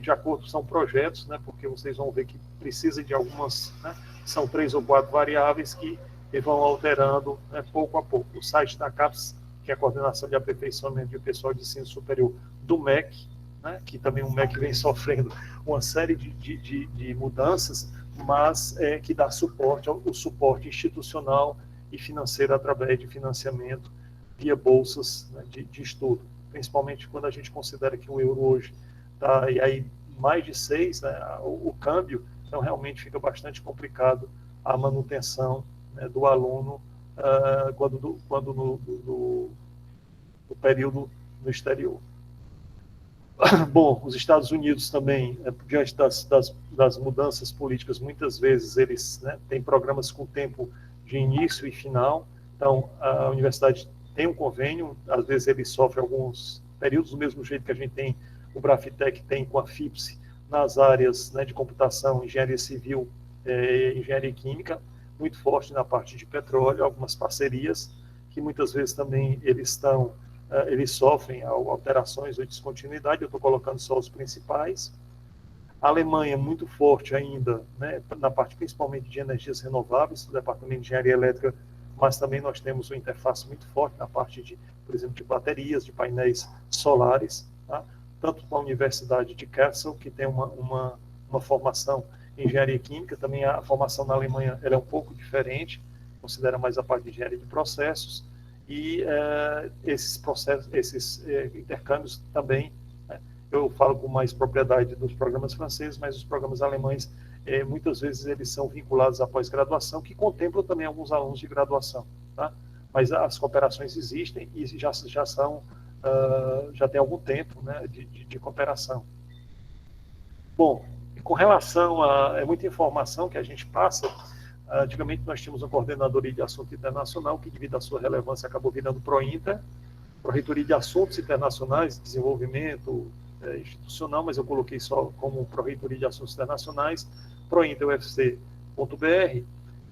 A: de acordo, são projetos, né, porque vocês vão ver que precisa de algumas, né, são 3 ou 4 variáveis que vão alterando, né, pouco a pouco. O site da CAPES, que é a Coordenação de Aperfeiçoamento de Pessoal de Ensino Superior do MEC, né, que também o MEC vem sofrendo uma série de mudanças, mas que dá suporte, o suporte institucional e financeiro através de financiamento via bolsas, né, de estudo, principalmente quando a gente considera que o euro hoje está aí mais de 6, né, o câmbio, então realmente fica bastante complicado a manutenção, né, do aluno quando no período no exterior. Bom, os Estados Unidos também, diante das mudanças políticas, muitas vezes eles, né, têm programas com tempo de início e final. Então, a universidade tem um convênio, às vezes ele sofre alguns períodos, do mesmo jeito que a gente tem, o Brafitec tem com a FIPSE, nas áreas, né, de computação, engenharia civil, engenharia química, muito forte na parte de petróleo, algumas parcerias, que muitas vezes também eles sofrem alterações ou descontinuidade. Eu estou colocando só os principais. A Alemanha, muito forte ainda, né, na parte principalmente de energias renováveis, do Departamento de Engenharia Elétrica, mas também nós temos uma interface muito forte na parte de, por exemplo, de baterias, de painéis solares, tá? Tanto com a Universidade de Kassel, que tem uma formação em engenharia química, também a formação na Alemanha ela é um pouco diferente, considera mais a parte de engenharia de processos, e esses intercâmbios também, né, eu falo com mais propriedade dos programas franceses, mas os programas alemães, muitas vezes eles são vinculados à pós-graduação, que contemplam também alguns alunos de graduação, tá? Mas as cooperações existem e já tem algum tempo, né, de cooperação. Bom, com relação é muita informação que a gente passa, Antigamente nós tínhamos uma coordenadoria de assunto internacional, que devido à sua relevância acabou virando PROINTER, Pró-Reitoria de Assuntos Internacionais, Desenvolvimento Institucional, mas eu coloquei só como Pró-Reitoria de Assuntos Internacionais, prointerufc.br,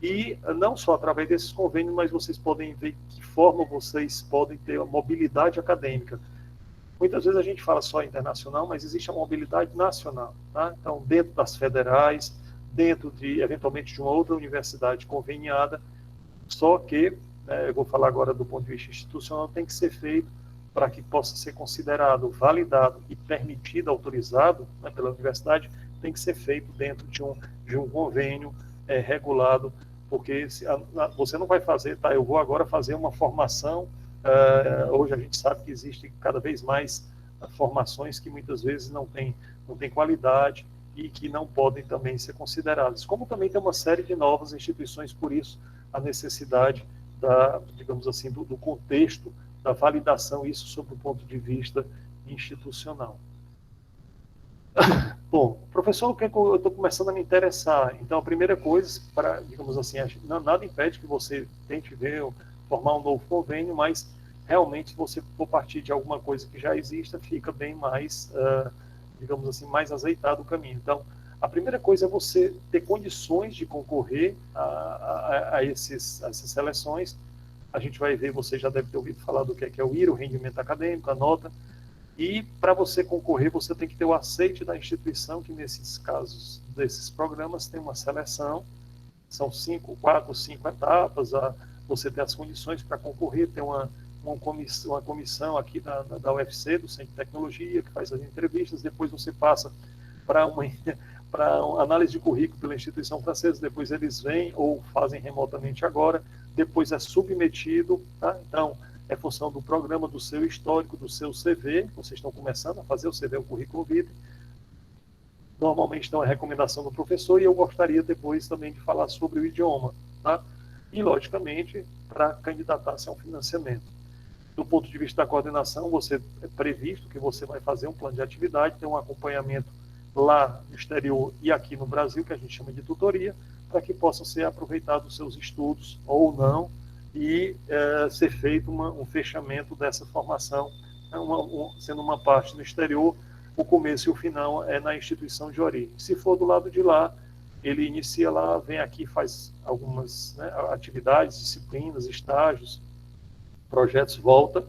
A: e não só através desses convênios, mas vocês podem ver de que forma vocês podem ter a mobilidade acadêmica. Muitas vezes a gente fala só internacional, mas existe a mobilidade nacional. Tá? Então, dentro das federais, dentro de, eventualmente, de uma outra universidade conveniada, só que, eu vou falar agora do ponto de vista institucional, tem que ser feito para que possa ser considerado, validado e permitido, autorizado, né, pela universidade, tem que ser feito dentro de um convênio regulado, porque você não vai fazer, tá? Eu vou agora fazer uma formação, hoje a gente sabe que existe cada vez mais formações que muitas vezes não tem qualidade e que não podem também ser consideradas. Como também tem uma série de novas instituições, por isso a necessidade digamos assim, do contexto da validação, isso sob o ponto de vista institucional. Bom, professor, o que eu estou começando a me interessar? Então, a primeira coisa, digamos assim, nada impede que você tente formar um novo convênio, mas realmente, se você for partir de alguma coisa que já exista, fica bem mais, digamos assim, mais azeitado o caminho. Então, a primeira coisa é você ter condições de concorrer a essas seleções. A gente vai ver, você já deve ter ouvido falar do que é o IRA, o rendimento acadêmico, a nota. E para você concorrer, você tem que ter o aceite da instituição, que nesses casos desses programas tem uma seleção. São 4 ou 5 etapas. Você tem as condições para concorrer, tem uma comissão aqui da UFC, do Centro de Tecnologia, que faz as entrevistas. Depois você passa para uma análise de currículo pela instituição francesa, depois eles vêm ou fazem remotamente agora, depois é submetido, tá? Então, é função do programa, do seu histórico, do seu CV, vocês estão começando a fazer o CV, o currículo vitae, normalmente dão a recomendação do professor, e eu gostaria depois também de falar sobre o idioma, tá? E, logicamente, para candidatar-se a um financiamento. Do ponto de vista da coordenação, você é previsto que você vai fazer um plano de atividade, ter um acompanhamento lá no exterior e aqui no Brasil, que a gente chama de tutoria, para que possam ser aproveitados os seus estudos ou não e ser feito um fechamento dessa formação, sendo uma parte no exterior, o começo e o final é na instituição de origem. Se for do lado de lá, ele inicia lá, vem aqui, faz algumas atividades, disciplinas, estágios, projetos, volta,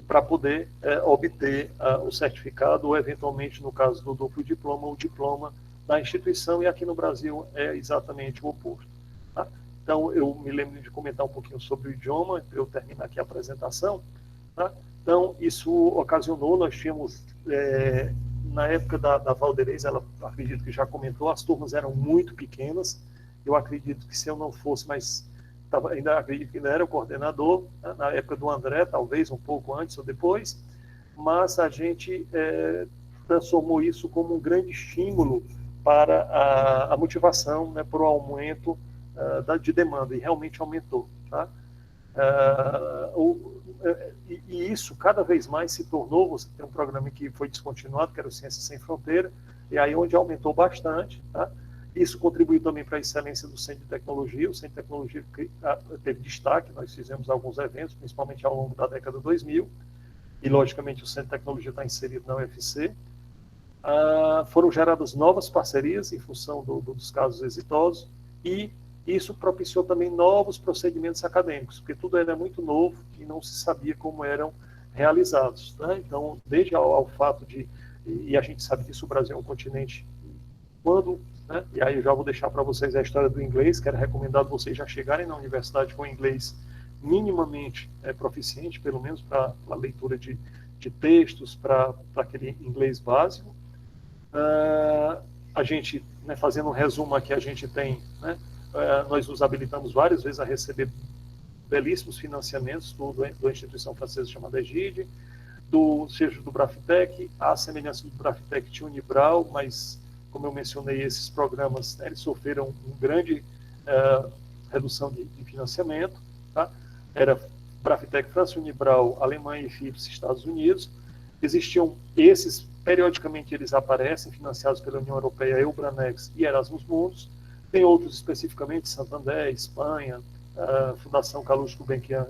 A: para poder obter o certificado, ou eventualmente, no caso do duplo diploma, o diploma da instituição, e aqui no Brasil é exatamente o oposto. Tá? Então, eu me lembro de comentar um pouquinho sobre o idioma, para eu terminar aqui a apresentação. Tá? Então, isso ocasionou, nós tínhamos, na época da Valderez, ela acredito que já comentou, as turmas eram muito pequenas, eu acredito que se eu não fosse, mas ainda acredito que ainda era o coordenador, né, na época do André, talvez um pouco antes ou depois, mas a gente transformou isso como um grande estímulo para a motivação, né, para o aumento de demanda, e realmente aumentou. Tá? E isso cada vez mais se tornou, você tem um programa que foi descontinuado, que era o Ciências Sem Fronteira, e aí onde aumentou bastante, tá? Isso contribuiu também para a excelência do Centro de Tecnologia. O Centro de Tecnologia teve destaque, nós fizemos alguns eventos, principalmente ao longo da década de 2000, e, logicamente, o Centro de Tecnologia está inserido na UFC. Foram geradas novas parcerias em função dos casos exitosos, e isso propiciou também novos procedimentos acadêmicos, porque tudo era muito novo e não se sabia como eram realizados. Né? Então, desde ao fato e a gente sabe que isso, o Brasil é um continente, né? E aí eu já vou deixar para vocês a história do inglês, que era recomendado vocês já chegarem na universidade com inglês minimamente proficiente, pelo menos para a leitura de textos, para aquele inglês básico. A gente, né, fazendo um resumo aqui, a gente tem, né, nós nos habilitamos várias vezes a receber belíssimos financiamentos da instituição francesa chamada EGID, seja do Brafitec, a semelhança do Brafitec tinha o Unibral, mas, como eu mencionei, esses programas, né, eles sofreram uma grande redução de financiamento. Tá? Era Brafitec, França, Unibral, Alemanha e FIPS, Estados Unidos. Existiam periodicamente eles aparecem, financiados pela União Europeia, Eubranex e Erasmus Mundus. Tem outros especificamente, Santander, Espanha, a Fundação Carlos Gulbenkian,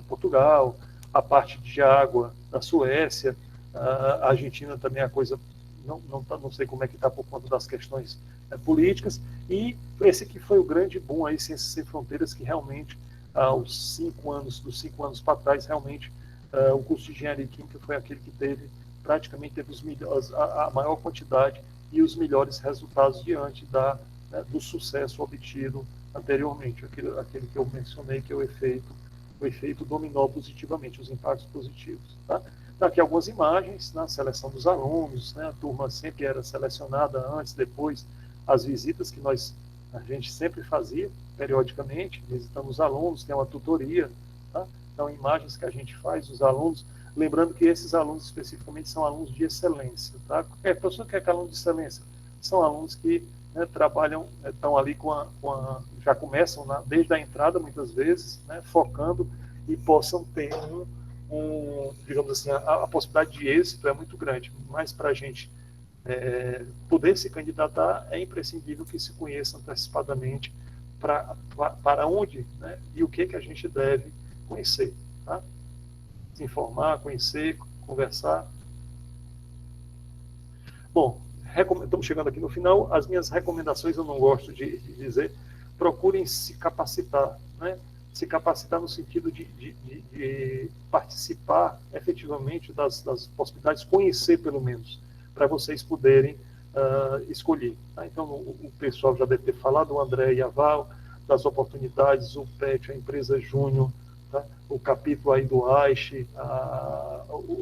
A: Portugal, a parte de água da Suécia, a Argentina também a coisa, não sei como é que está por conta das questões políticas, e esse que foi o grande boom aí, Ciências Sem Fronteiras, que realmente, dos 5 anos para trás, realmente, o curso de Engenharia Química foi aquele que praticamente teve a maior quantidade e os melhores resultados diante do sucesso obtido anteriormente, aquele que eu mencionei, que é o efeito dominó positivamente, os impactos positivos. Tá? Daqui algumas imagens, na seleção dos alunos, né? A turma sempre era selecionada antes, depois, as visitas que a gente sempre fazia, periodicamente, visitando os alunos, tem uma tutoria, tá? Então, imagens que a gente faz, os alunos, lembrando que esses alunos especificamente são alunos de excelência, tá? Qualquer pessoa que é aluno de excelência, são alunos que trabalham, estão ali já começam desde a entrada, muitas vezes, né, focando e possam ter digamos assim, a possibilidade de êxito é muito grande, mas para a gente poder se candidatar, é imprescindível que se conheça antecipadamente para onde, né, e o que a gente deve conhecer, tá? Se informar, conhecer, conversar. Bom, estamos chegando aqui no final. As minhas recomendações, eu não gosto de dizer, procurem se capacitar, né? Se capacitar no sentido de participar efetivamente das possibilidades, conhecer pelo menos, para vocês poderem escolher. Tá? Então, o pessoal já deve ter falado, o André e a Val, das oportunidades, o PET, a empresa Júnior, tá? O capítulo aí do AISH,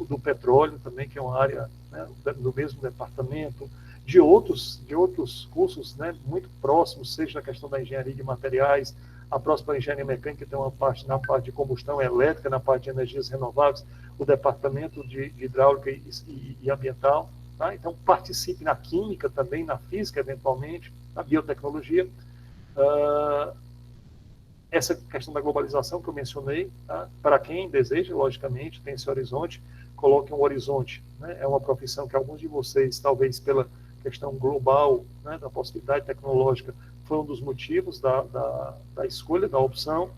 A: do petróleo também, que é uma área, né, do mesmo departamento, de outros cursos, né, muito próximos, seja a questão da engenharia de materiais, a próxima engenharia mecânica tem uma parte na parte de combustão elétrica, na parte de energias renováveis, o departamento de hidráulica e ambiental. Tá? Então, participe na química também, na física, eventualmente, na biotecnologia. Essa questão da globalização que eu mencionei, tá? Para quem deseja, logicamente, tem esse horizonte, coloque um horizonte. Né? É uma profissão que alguns de vocês, talvez pela questão global, né, da possibilidade tecnológica, foi um dos motivos da escolha, da opção.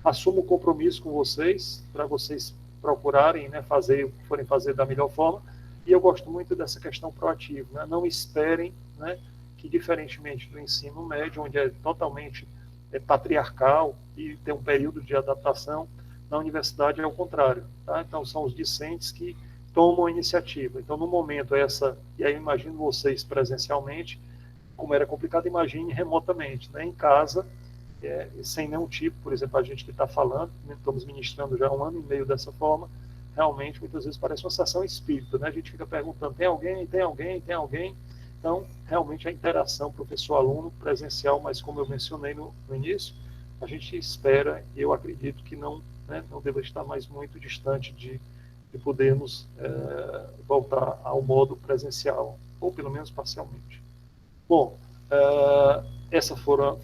A: Assumo o compromisso com vocês, para vocês procurarem, né, fazer o que forem fazer da melhor forma. E eu gosto muito dessa questão proativa. Né? Não esperem, né, que, diferentemente do ensino médio, onde é totalmente patriarcal e tem um período de adaptação, na universidade é o contrário. Tá? Então, são os discentes que tomam a iniciativa. Então, no momento, e aí eu imagino vocês presencialmente, como era complicado, imagine remotamente, né? Em casa, sem nenhum tipo, por exemplo, a gente que está falando, né? Estamos ministrando já 1 ano e meio dessa forma, realmente, muitas vezes parece uma sessão espírita, né? A gente fica perguntando, tem alguém? Então, realmente, a interação professor-aluno presencial, mas como eu mencionei no início, a gente espera, e eu acredito que não deva estar mais muito distante de podermos voltar ao modo presencial, ou pelo menos parcialmente. Bom, essas foram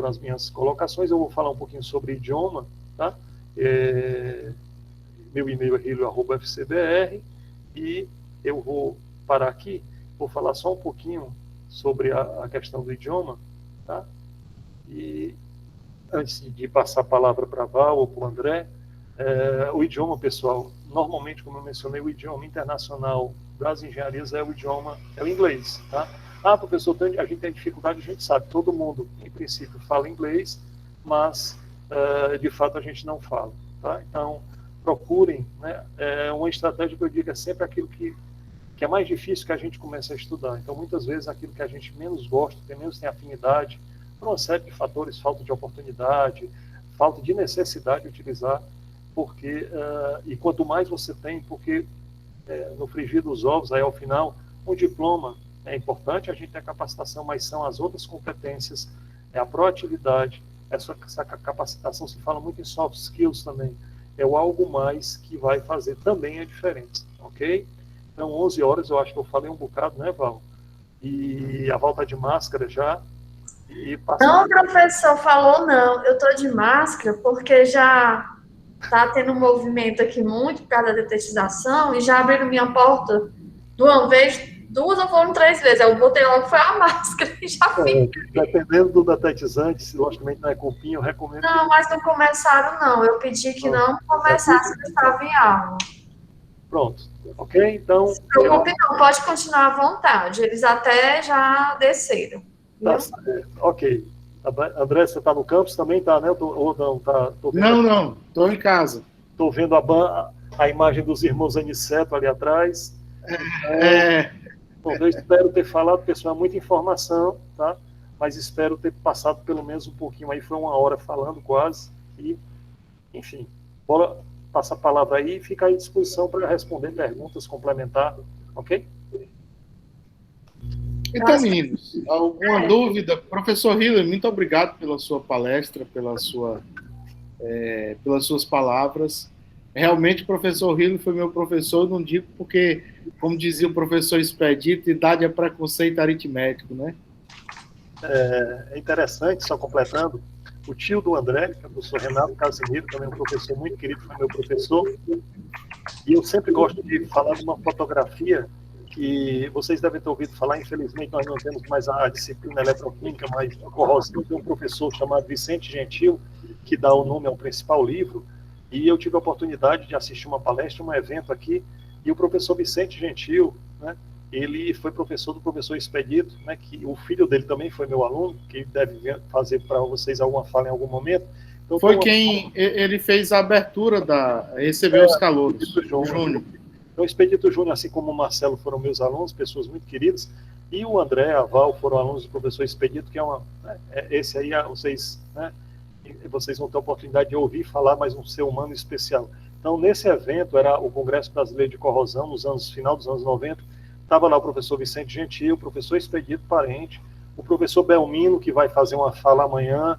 A: as minhas colocações. Eu vou falar um pouquinho sobre idioma, tá? Meu e-mail é rilho@fcbr, e eu vou parar aqui, vou falar só um pouquinho sobre a questão do idioma, tá? E antes de passar a palavra para a Val ou para o André, o idioma, pessoal, normalmente, como eu mencionei, o idioma internacional das engenharias é o inglês, tá? Professor, a gente tem dificuldade, a gente sabe, todo mundo, em princípio, fala inglês, mas, de fato, a gente não fala, tá? Então, procurem, né, uma estratégia que eu digo é sempre aquilo que é mais difícil que a gente comece a estudar. Então, muitas vezes, aquilo que a gente menos gosta, que menos tem afinidade, por uma série de fatores, falta de oportunidade, falta de necessidade de utilizar, porque, e quanto mais você tem, porque no frigir dos ovos, aí ao final, o diploma é importante, a gente tem a capacitação, mas são as outras competências, a proatividade, essa capacitação, se fala muito em soft skills também, é o algo mais que vai fazer também a diferença, ok? Então, 11 horas, eu acho que eu falei um bocado, né, Val? E a Val está de máscara já.
C: Não, professor, falou não. Eu estou de máscara porque já está tendo um movimento aqui muito por causa da detetização e já abriram minha porta de uma vez 2 ou foram 3 vezes. Eu botei logo, foi a máscara e já fica.
A: Dependendo do detetizante, se logicamente não é com pinho, eu recomendo.
C: Não, mas não começaram, não. Eu pedi que não começasse, eu estava em aula.
A: Pronto, ok? Então.
C: Não se preocupe, não, pode continuar à vontade. Eles até já desceram.
A: Tá certo, ok. André, você está no campus também, tá, né? Ou não, tá?
B: Não, estou em casa.
A: Estou vendo a imagem dos irmãos Aniceto ali atrás. Bom, eu espero ter falado, pessoal, muita informação, tá? Mas espero ter passado pelo menos um pouquinho aí, foi 1 hora falando quase. E, enfim, bora passar a palavra aí e fica à disposição para responder perguntas, complementar, ok?
B: Então, meninos, alguma dúvida? Professor Hiller, muito obrigado pela sua palestra, pelas suas palavras. Realmente, o professor Hiller foi meu professor, não digo porque, como dizia o professor Expedito, idade é preconceito aritmético, né?
A: É interessante, só completando, o tio do André, que é o professor Renato Casimiro, também um professor muito querido, foi meu professor, e eu sempre gosto de falar de uma fotografia que vocês devem ter ouvido falar, infelizmente nós não temos mais a disciplina eletroquímica, mas a corrosão tem um professor chamado Vicente Gentil, que dá o nome ao principal livro, e eu tive a oportunidade de assistir uma palestra, um evento aqui, e o professor Vicente Gentil, né, ele foi professor do professor Expedito, né, que o filho dele também foi meu aluno, que deve fazer para vocês alguma fala em algum momento. Então,
B: foi quem ele fez a abertura recebeu os calouros,
A: o Júnior. Então, o Expedito Júnior, assim como o Marcelo, foram meus alunos, pessoas muito queridas, e o André, a Val, foram alunos do professor Expedito, que esse aí, vocês vão ter a oportunidade de ouvir falar, mas um ser humano especial. Então, nesse evento, era o Congresso Brasileiro de Corrosão, final dos anos 90, estava lá o professor Vicente Gentil, o professor Expedito Parente, o professor Belmino, que vai fazer uma fala amanhã,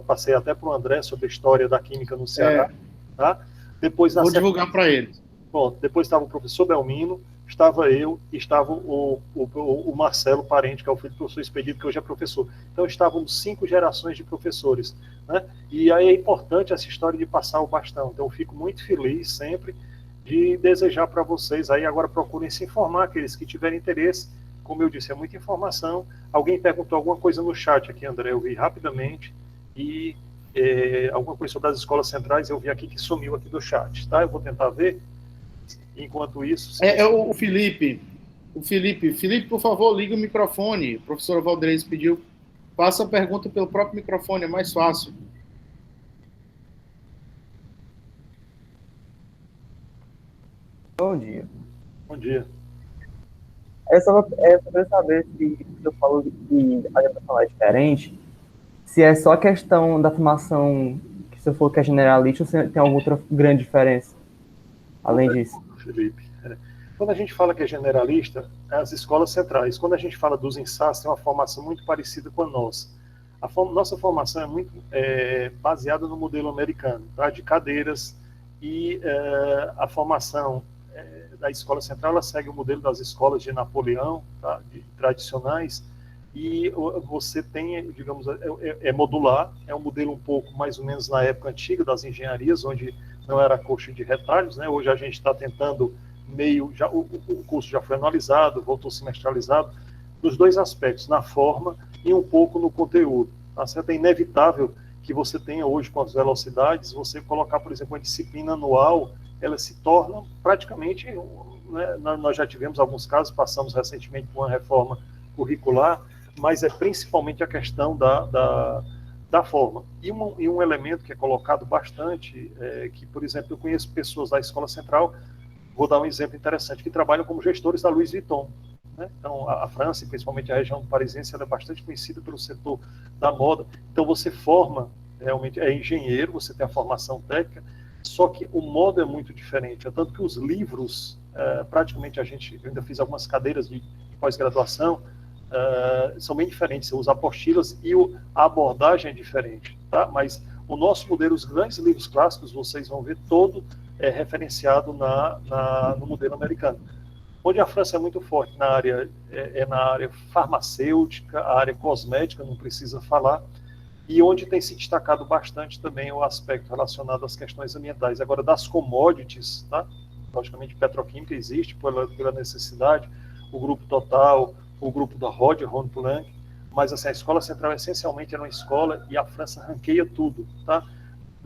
A: passei até para o André sobre a história da química no Ceará. Tá? Depois,
B: vou divulgar para ele.
A: Bom, depois estava o professor Belmino, estava eu, e estava o Marcelo Parente, que é o filho do professor Expedito, que hoje é professor. Então, estávamos 5 gerações de professores. Né? E aí é importante essa história de passar o bastão. Então, eu fico muito feliz sempre de desejar para vocês aí, agora procurem se informar, aqueles que tiverem interesse. Como eu disse, é muita informação. Alguém perguntou alguma coisa no chat aqui, André, eu vi rapidamente, e alguma coisa sobre as escolas centrais, eu vi aqui que sumiu aqui do chat, tá? Eu vou tentar ver. Enquanto isso...
B: o Felipe. Felipe, por favor, liga o microfone. O professor Valdez pediu. Faça a pergunta pelo próprio microfone, é mais fácil.
D: Bom dia.
A: Bom dia.
D: É só para saber se eu falo que a adaptação é diferente, se é só a questão da formação, que se eu for que é generalista, ou se tem alguma outra grande diferença, além disso.
A: Felipe, quando a gente fala que é generalista, é as escolas centrais. Quando a gente fala dos INSAS, tem uma formação muito parecida com a nossa. Nossa formação é muito baseada no modelo americano, tá? De cadeiras, e a formação da escola central, ela segue o modelo das escolas de Napoleão, tá? Tradicionais, e você tem, digamos, é modular, é um modelo um pouco mais ou menos na época antiga das engenharias, onde não era coxa de retalhos, né? Hoje a gente está tentando o curso já foi anualizado, voltou semestralizado, nos 2 aspectos, na forma e um pouco no conteúdo. Tá certo? É inevitável que você tenha hoje, com as velocidades, você colocar, por exemplo, uma disciplina anual, ela se torna praticamente, né, nós já tivemos alguns casos, passamos recentemente por uma reforma curricular, mas é principalmente a questão da forma. E um elemento que é colocado bastante, que, por exemplo, eu conheço pessoas da Escola Central, vou dar um exemplo interessante, que trabalham como gestores da Louis Vuitton. Né? Então, a França, principalmente a região parisiense, ela é bastante conhecida pelo setor da moda. Então, você forma, realmente, é engenheiro, você tem a formação técnica, só que o modo é muito diferente. É tanto que os livros, praticamente eu ainda fiz algumas cadeiras de pós-graduação, são bem diferentes. Você usa apostilas e a abordagem é diferente. Tá? Mas o nosso modelo, os grandes livros clássicos, vocês vão ver todo referenciado no modelo americano. Onde a França é muito forte na área, na área farmacêutica, a área cosmética, não precisa falar, e onde tem se destacado bastante também o aspecto relacionado às questões ambientais. Agora, das commodities, tá? Logicamente, petroquímica existe pela necessidade, o Grupo Total, o grupo da Roger Planck, mas assim, a escola central essencialmente era uma escola e a França ranqueia tudo, tá?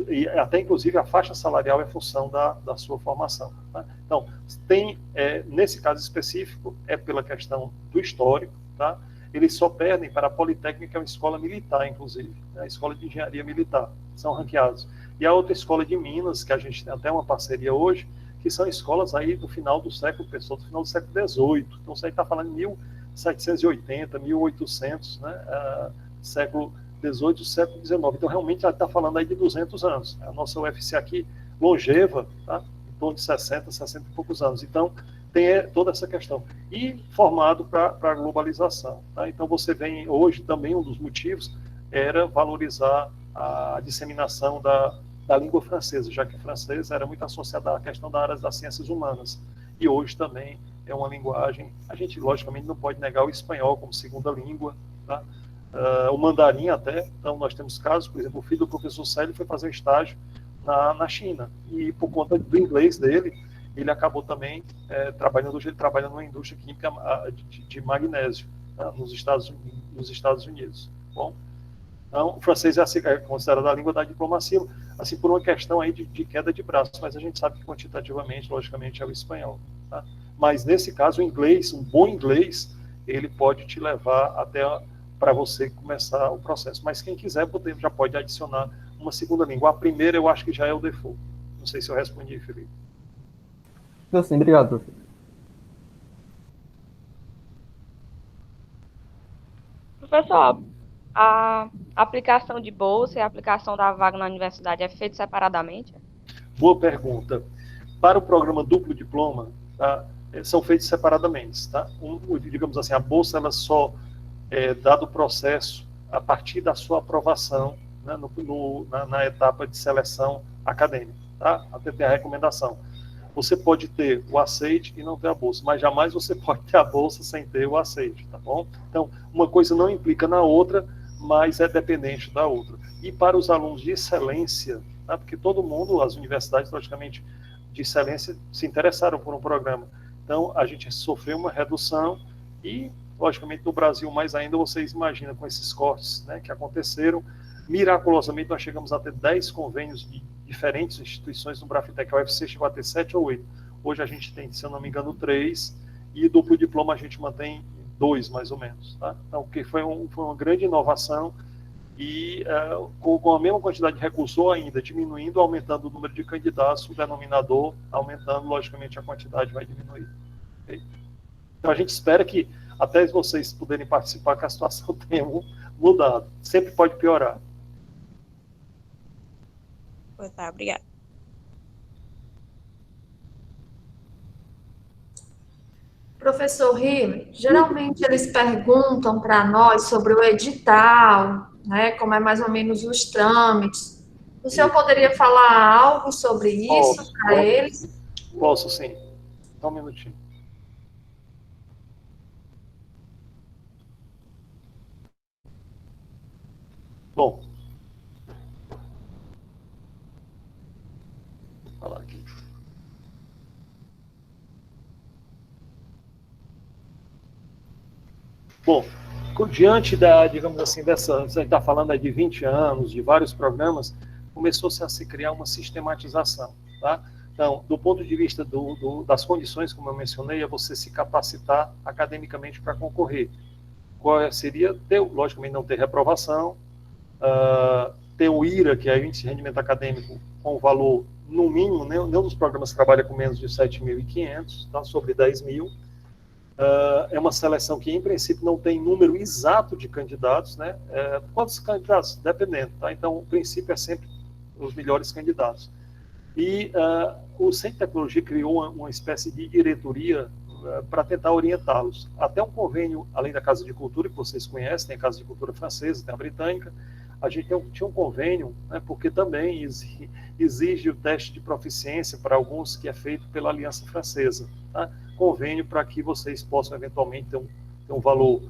A: E até inclusive a faixa salarial é função da sua formação. Tá? Então, tem, nesse caso específico, é pela questão do histórico, tá? Eles só perdem para a Politécnica, que é uma escola militar, inclusive, né? A escola de engenharia militar, são ranqueados. E a outra escola de Minas, que a gente tem até uma parceria hoje, que são escolas aí do final do século, pessoal, do final do século XVIII. Então, você está falando de 1780, 1800, né? Século XVIII, século XIX. Então, realmente, ela está falando aí de 200 anos. A nossa UFC aqui, longeva, tá? Em torno de 60 e poucos anos. Então, tem toda essa questão. E formado para a globalização. Tá? Então, você vem hoje, também um dos motivos era valorizar a disseminação da língua francesa, já que o francês era muito associado à questão da área das ciências humanas. E hoje também é uma linguagem, a gente logicamente não pode negar o espanhol como segunda língua, tá? O mandarim até, então nós temos casos, por exemplo, o filho do professor Célio foi fazer um estágio na China, e por conta do inglês dele, ele acabou também trabalhando, hoje ele trabalha numa indústria química de magnésio, tá? nos Estados Unidos. Bom, então, o francês é considerado a língua da diplomacia, assim, por uma questão aí de queda de braço, mas a gente sabe que quantitativamente, logicamente, é o espanhol. Tá? Mas, nesse caso, o inglês, um bom inglês, ele pode te levar até para você começar o processo. Mas quem quiser, já pode adicionar uma segunda língua. A primeira, eu acho que já é o default. Não sei se eu respondi, Felipe.
D: Sim, obrigado, professor.
E: Professor, a aplicação de bolsa e a aplicação da vaga na universidade é feita separadamente?
A: Boa pergunta. Para o programa duplo diploma, tá, são feitos separadamente. Tá? Digamos assim, a bolsa ela só é dada o processo a partir da sua aprovação, né, na etapa de seleção acadêmica. Tá? Até ter a recomendação. Você pode ter o aceite e não ter a bolsa, mas jamais você pode ter a bolsa sem ter o aceite, tá bom? Então, uma coisa não implica na outra, mas é dependente da outra. E para os alunos de excelência, tá? Porque todo mundo, as universidades, logicamente, de excelência, se interessaram por um programa. Então, a gente sofreu uma redução e, logicamente, no Brasil, mais ainda, vocês imaginam com esses cortes, né, que aconteceram. Miraculosamente, nós chegamos a ter 10 convênios de diferentes instituições no Brafitec. A UFC chegou a ter 7 ou 8. Hoje a gente tem, se eu não me engano, 3, e duplo diploma a gente mantém 2, mais ou menos. Tá? Então, que foi uma grande inovação, e com a mesma quantidade de recursos, ou ainda diminuindo, aumentando o número de candidatos, o denominador aumentando, logicamente a quantidade vai diminuir. Okay? Então, a gente espera que, até vocês puderem participar, que a situação tenha mudado. Sempre pode piorar.
E: Tá, obrigada.
C: Professor Ri, geralmente eles perguntam para nós sobre o edital, né, como é mais ou menos os trâmites. O senhor poderia falar algo sobre isso para eles?
A: Posso, sim. Só um minutinho. Bom, vou falar aqui. Bom, diante digamos assim, a gente está falando aí de 20 anos, de vários programas, começou-se a se criar uma sistematização, tá? Então, do ponto de vista das condições, como eu mencionei, é você se capacitar academicamente para concorrer. Qual seria? Logicamente, não ter reprovação, ter o IRA, que é o Índice de Rendimento Acadêmico, com o valor, no mínimo, nenhum dos programas trabalha com menos de 7.500, tá? Sobre 10 mil. É uma seleção que, em princípio, não tem número exato de candidatos, né? Quantos candidatos? Dependendo, tá? Então, o princípio é sempre os melhores candidatos. E o Centro de Tecnologia criou uma espécie de diretoria para tentar orientá-los. Até um convênio, além da Casa de Cultura, que vocês conhecem, tem a Casa de Cultura francesa, tem a britânica, a gente tinha um convênio, né, porque também exige o teste de proficiência para alguns que é feito pela Aliança Francesa. Tá? Convênio para que vocês possam eventualmente ter um valor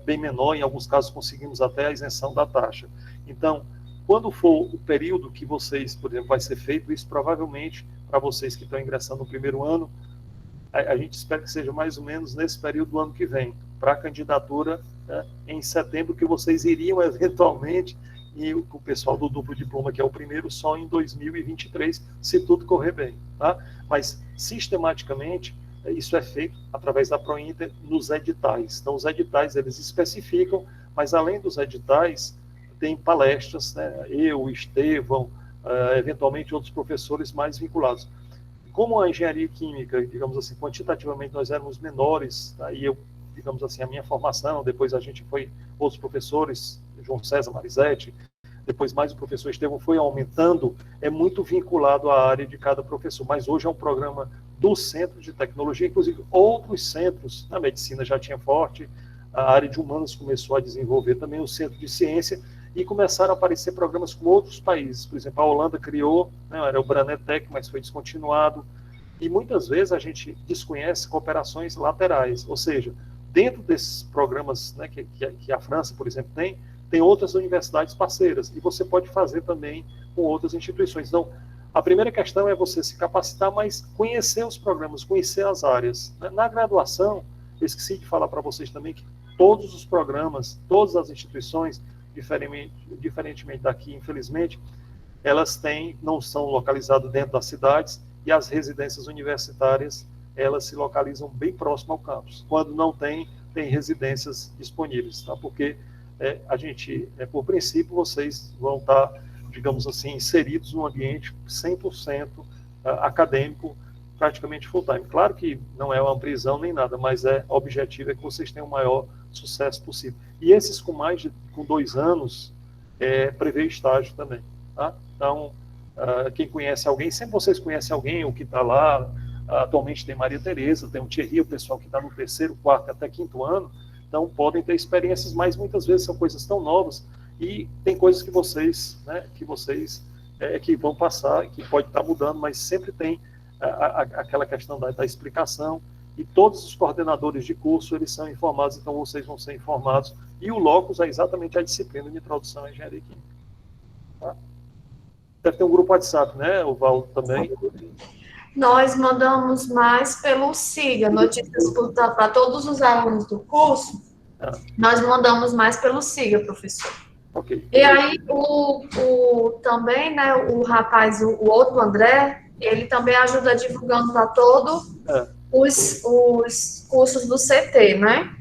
A: bem menor, em alguns casos conseguimos até a isenção da taxa. Então, quando for o período que vocês, por exemplo, vai ser feito, isso provavelmente para vocês que estão ingressando no primeiro ano, a gente espera que seja mais ou menos nesse período do ano que vem, para a candidatura, né, em setembro, que vocês iriam eventualmente, e o pessoal do duplo diploma, que é o primeiro, só em 2023, se tudo correr bem. Tá? Mas, sistematicamente, isso é feito através da Prointer nos editais. Então, os editais, eles especificam, mas além dos editais, tem palestras, né? Eu, o Estevão, eventualmente outros professores mais vinculados. Como a engenharia química, digamos assim, quantitativamente nós éramos menores, tá? E eu, digamos assim, a minha formação, depois a gente foi, outros professores, João César Marizete, depois mais o professor Estevão, foi aumentando, é muito vinculado à área de cada professor, mas hoje é um programa do Centro de Tecnologia, inclusive outros centros, na medicina já tinha forte, a área de humanas começou a desenvolver também o Centro de Ciência, e começaram a aparecer programas com outros países, por exemplo, a Holanda criou, né, era o Branetec, mas foi descontinuado, e muitas vezes a gente desconhece cooperações laterais, ou seja, dentro desses programas, né, que a França, por exemplo, tem outras universidades parceiras, e você pode fazer também com outras instituições. Então, a primeira questão é você se capacitar, mas conhecer os programas, conhecer as áreas. Na graduação, eu esqueci de falar para vocês também que todos os programas, todas as instituições, diferentemente daqui, infelizmente, elas não são localizadas dentro das cidades, e as residências universitárias, elas se localizam bem próximo ao campus. Quando não tem residências disponíveis, tá? Porque a gente, por princípio, vocês vão estar, digamos assim, inseridos num ambiente 100% acadêmico, praticamente full-time. Claro que não é uma prisão nem nada, mas o objetivo é que vocês tenham o maior sucesso possível. E esses com 2 anos, prevê estágio também. Tá? Então, quem conhece alguém, sempre vocês conhecem alguém, o que está lá, atualmente tem Maria Tereza, tem o Thierry, o pessoal que está no 3º, 4º até 5º ano, então podem ter experiências, mas muitas vezes são coisas tão novas, e tem coisas que vocês, né, que vão passar, que pode estar mudando, mas sempre tem aquela questão da explicação, e todos os coordenadores de curso, eles são informados, então vocês vão ser informados, e o LOCUS é exatamente a disciplina de introdução à engenharia química. Tá? Deve ter um grupo WhatsApp, né, o Val também?
C: Nós mandamos mais pelo SIGA, notícias para todos os alunos do curso, nós mandamos mais pelo SIGA, professor.
A: Okay.
C: E aí, também, né, o rapaz, o outro André, ele também ajuda divulgando para todos os cursos do CT, né?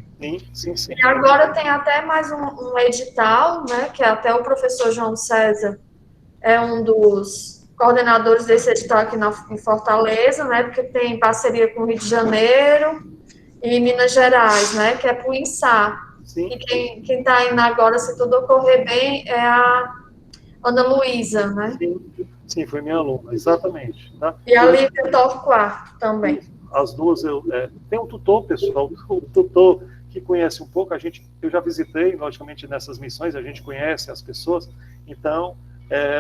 A: Sim.
C: E agora tem até mais um edital, né, que até o professor João César é um dos coordenadores desse edital aqui em Fortaleza, né, porque tem parceria com o Rio de Janeiro e Minas Gerais, né, que é para o INSA.
A: Sim.
C: E quem está indo agora, se tudo ocorrer bem, é a Ana Luísa, né?
A: Sim, foi minha aluna, exatamente. Tá?
C: E a Lívia Torquato também.
A: As duas, tem um tutor, pessoal, o tutor que conhece um pouco, eu já visitei, logicamente, nessas missões, a gente conhece as pessoas, então,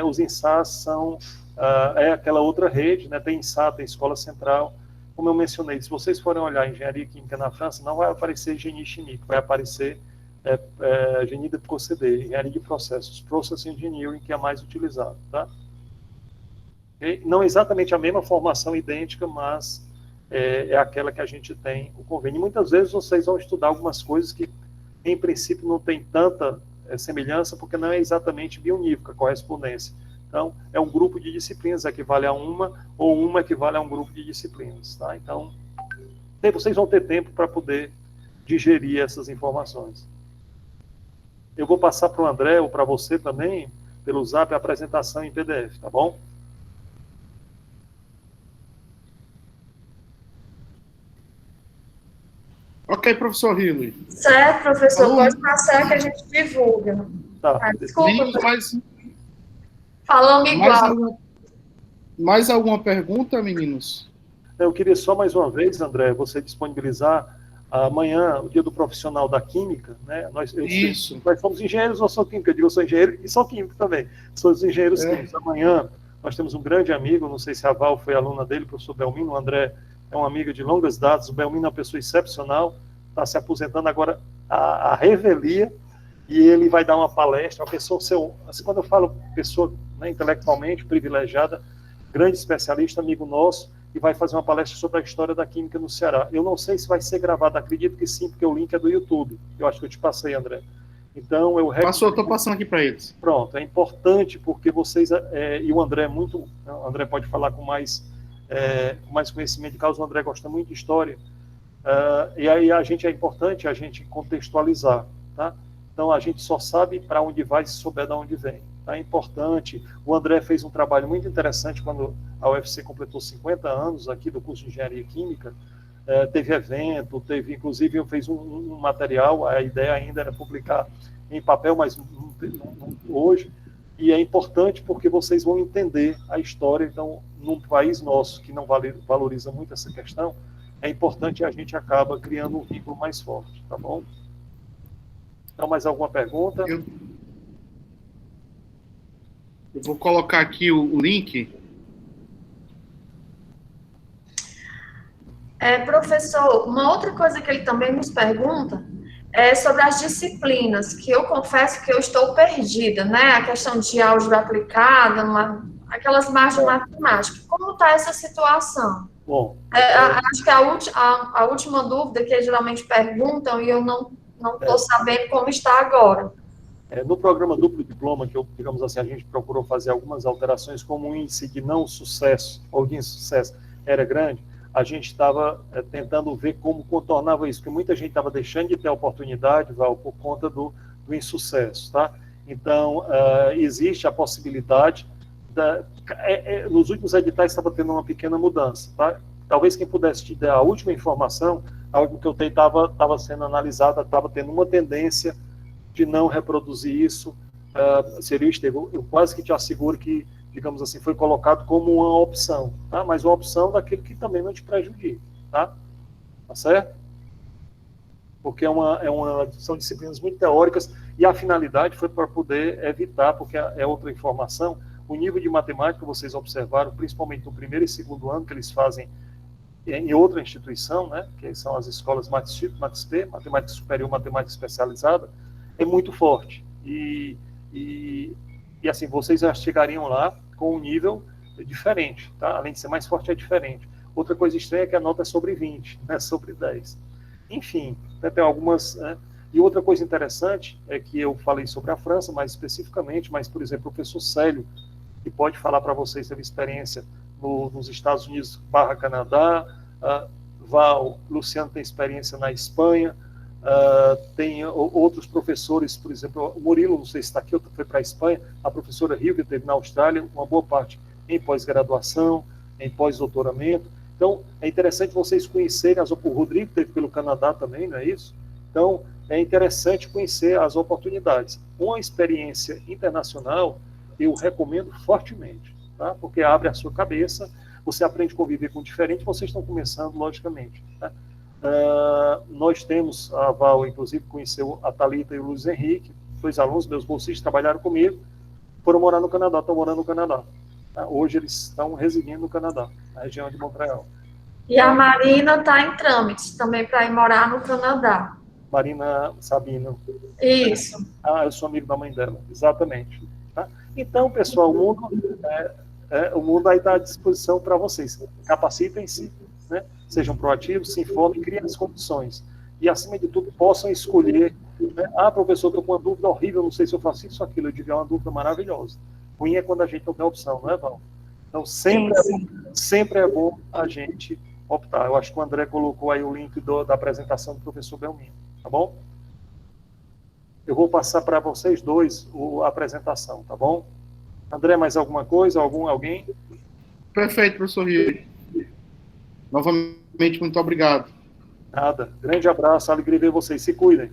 A: os INSAs são, aquela outra rede, né, tem INSA, tem Escola Central, como eu mencionei, se vocês forem olhar engenharia química na França, não vai aparecer Génie Chimique, vai aparecer Génie de Procédé, engenharia de processos, Process Engineering, que é mais utilizado, tá? Okay? Não exatamente a mesma formação idêntica, mas é aquela que a gente tem o convênio. E muitas vezes vocês vão estudar algumas coisas que, em princípio, não tem tanta semelhança, porque não é exatamente bionívoca, correspondência. Então, é um grupo de disciplinas que equivale a uma, ou uma equivale a um grupo de disciplinas. Tá? Então, vocês vão ter tempo para poder digerir essas informações. Eu vou passar para o André, ou para você também, pelo Zap, a apresentação em PDF, tá bom?
B: Ok, professor Hilly.
C: Certo, professor, pode passar que a gente divulga.
A: Tá.
C: Desculpa, falando igual.
B: Mais alguma pergunta, meninos?
A: Eu queria só mais uma vez, André, você disponibilizar amanhã, o dia do profissional da química, né? Nós somos engenheiros, não sou química, eu sou engenheiro e sou químico também. Somos engenheiros químicos. Amanhã nós temos um grande amigo, não sei se a Val foi aluna dele, o professor Belmino, o André é um amigo de longas datas, o Belmino é uma pessoa excepcional, está se aposentando agora à revelia, e ele vai dar uma palestra, uma pessoa, assim, quando eu falo pessoa, né, intelectualmente privilegiada, grande especialista, amigo nosso, e vai fazer uma palestra sobre a história da química no Ceará. Eu não sei se vai ser gravado, acredito que sim, porque o link é do YouTube. Eu acho que eu te passei, André. Então, eu
B: Passou, estou passando aqui para eles.
A: Pronto, é importante porque vocês, e o André o André pode falar com mais conhecimento de causa, o André gosta muito de história, e aí é importante a gente contextualizar, tá? Então, a gente só sabe para onde vai se souber de onde vem. Tá? É importante. O André fez um trabalho muito interessante quando a UFC completou 50 anos aqui do curso de Engenharia Química. Teve evento, inclusive, eu fiz um material, a ideia ainda era publicar em papel, mas hoje, e é importante porque vocês vão entender a história. Então, num país nosso que não valoriza muito essa questão, é importante, e a gente acaba criando um vínculo mais forte, tá bom? Então, mais alguma pergunta?
B: Eu vou colocar aqui o link.
C: Professor, uma outra coisa que ele também nos pergunta é sobre as disciplinas, que eu confesso que eu estou perdida, né? A questão de álgebra aplicada, aquelas margens matemáticas. Como está essa situação?
A: Bom,
C: acho que a última dúvida que eles geralmente perguntam, e eu não estou sabendo como está agora.
A: No programa duplo diploma, que digamos assim, a gente procurou fazer algumas alterações, como o índice de não sucesso ou de insucesso era grande, a gente estava tentando ver como contornava isso, porque muita gente estava deixando de ter a oportunidade, Val, por conta do insucesso, tá? Então, existe a possibilidade, nos últimos editais estava tendo uma pequena mudança, tá? Talvez quem pudesse te dar a última informação, algo que eu tenho estava sendo analisado, estava tendo uma tendência de não reproduzir isso, seria o Estevão. Eu quase que te asseguro que, digamos assim, foi colocado como uma opção, tá? Mas uma opção daquele que também não te prejudique, tá? Tá certo? Porque são disciplinas muito teóricas e a finalidade foi para poder evitar, porque é outra informação, o nível de matemática vocês observaram, principalmente no primeiro e segundo ano, que eles fazem em outra instituição, né, que são as escolas MATSP, Matemática Superior, Matemática Especializada, é muito forte. E assim, vocês já chegariam lá com um nível diferente, tá? Além de ser mais forte, é diferente. Outra coisa estranha é que a nota é sobre 20, não é sobre 10. Enfim, tem algumas... Né? E outra coisa interessante é que eu falei sobre a França, mais especificamente, mas, por exemplo, o professor Célio, que pode falar para vocês sobre experiência nos Estados Unidos / Canadá, Val, Luciano tem experiência na Espanha, tem outros professores, por exemplo, o Murilo, não sei se está aqui, foi para a Espanha, a professora Rio, que teve na Austrália, uma boa parte em pós-graduação, em pós-doutoramento. Então, é interessante vocês conhecerem, o Rodrigo teve pelo Canadá também, não é isso? Então, é interessante conhecer as oportunidades. Uma experiência internacional, eu recomendo fortemente, tá? Porque abre a sua cabeça, você aprende a conviver com o diferente, vocês estão começando, logicamente, tá? Nós temos, a Val, inclusive, conheceu a Thalita e o Luiz Henrique, 2 alunos, meus bolsistas, trabalharam comigo, foram morar no Canadá, estão morando no Canadá. Tá? Hoje eles estão residindo no Canadá, na região de Montreal.
C: E a Marina está em trâmites também para ir morar no Canadá.
A: Marina Sabino.
C: Isso.
A: Eu sou amigo da mãe dela, exatamente. Tá? Então, pessoal, o mundo aí está à disposição para vocês. Capacitem-se, né? Sejam proativos, se informem, criem as condições. E, acima de tudo, possam escolher. Né? Professor, estou com uma dúvida horrível, não sei se eu faço isso ou aquilo. Eu digo, é uma dúvida maravilhosa. Ruim é quando a gente não tem opção, não é, Val? Então, sempre é bom a gente optar. Eu acho que o André colocou aí o link da apresentação do professor Belmino, tá bom? Eu vou passar para vocês dois a apresentação, tá bom? André, mais alguma coisa? Alguém?
B: Perfeito, professor Rio. Novamente, muito obrigado.
A: Nada. Grande abraço, alegria ver vocês. Se cuidem.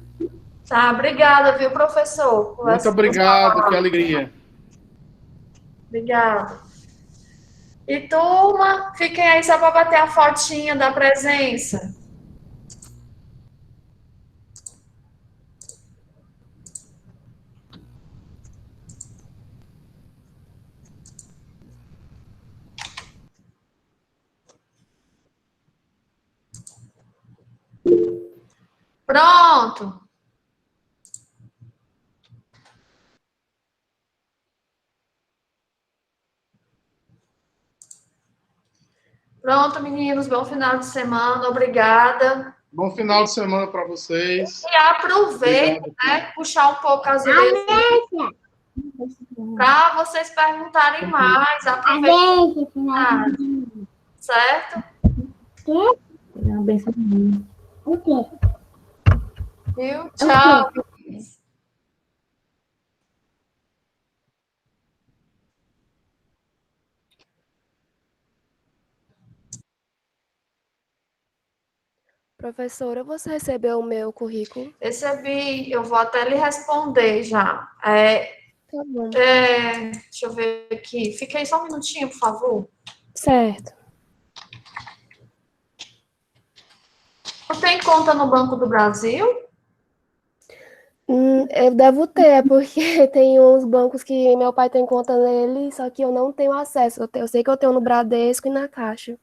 C: Tá, obrigada, viu, professor?
B: Muito obrigado, que alegria.
C: Obrigada. E, turma, fiquem aí só para bater a fotinha da presença. Pronto. Pronto, meninos, bom final de semana, obrigada.
B: Bom final de semana para vocês.
C: E aproveite,
B: Obrigado.
C: né, puxar um pouco as orelhas para vocês perguntarem mais, aproveitem, certo?
F: O quê?
C: Viu? Tchau.
F: Professora, você recebeu o meu currículo?
C: Recebi, eu vou até lhe responder já.
F: Tá bom.
C: Deixa eu ver aqui. Fica aí só um minutinho, por favor.
F: Certo.
C: Você tem conta no Banco do Brasil?
F: Eu devo ter, porque tem uns bancos que meu pai tem conta nele, só que eu não tenho acesso. Eu sei que eu tenho no Bradesco e na Caixa.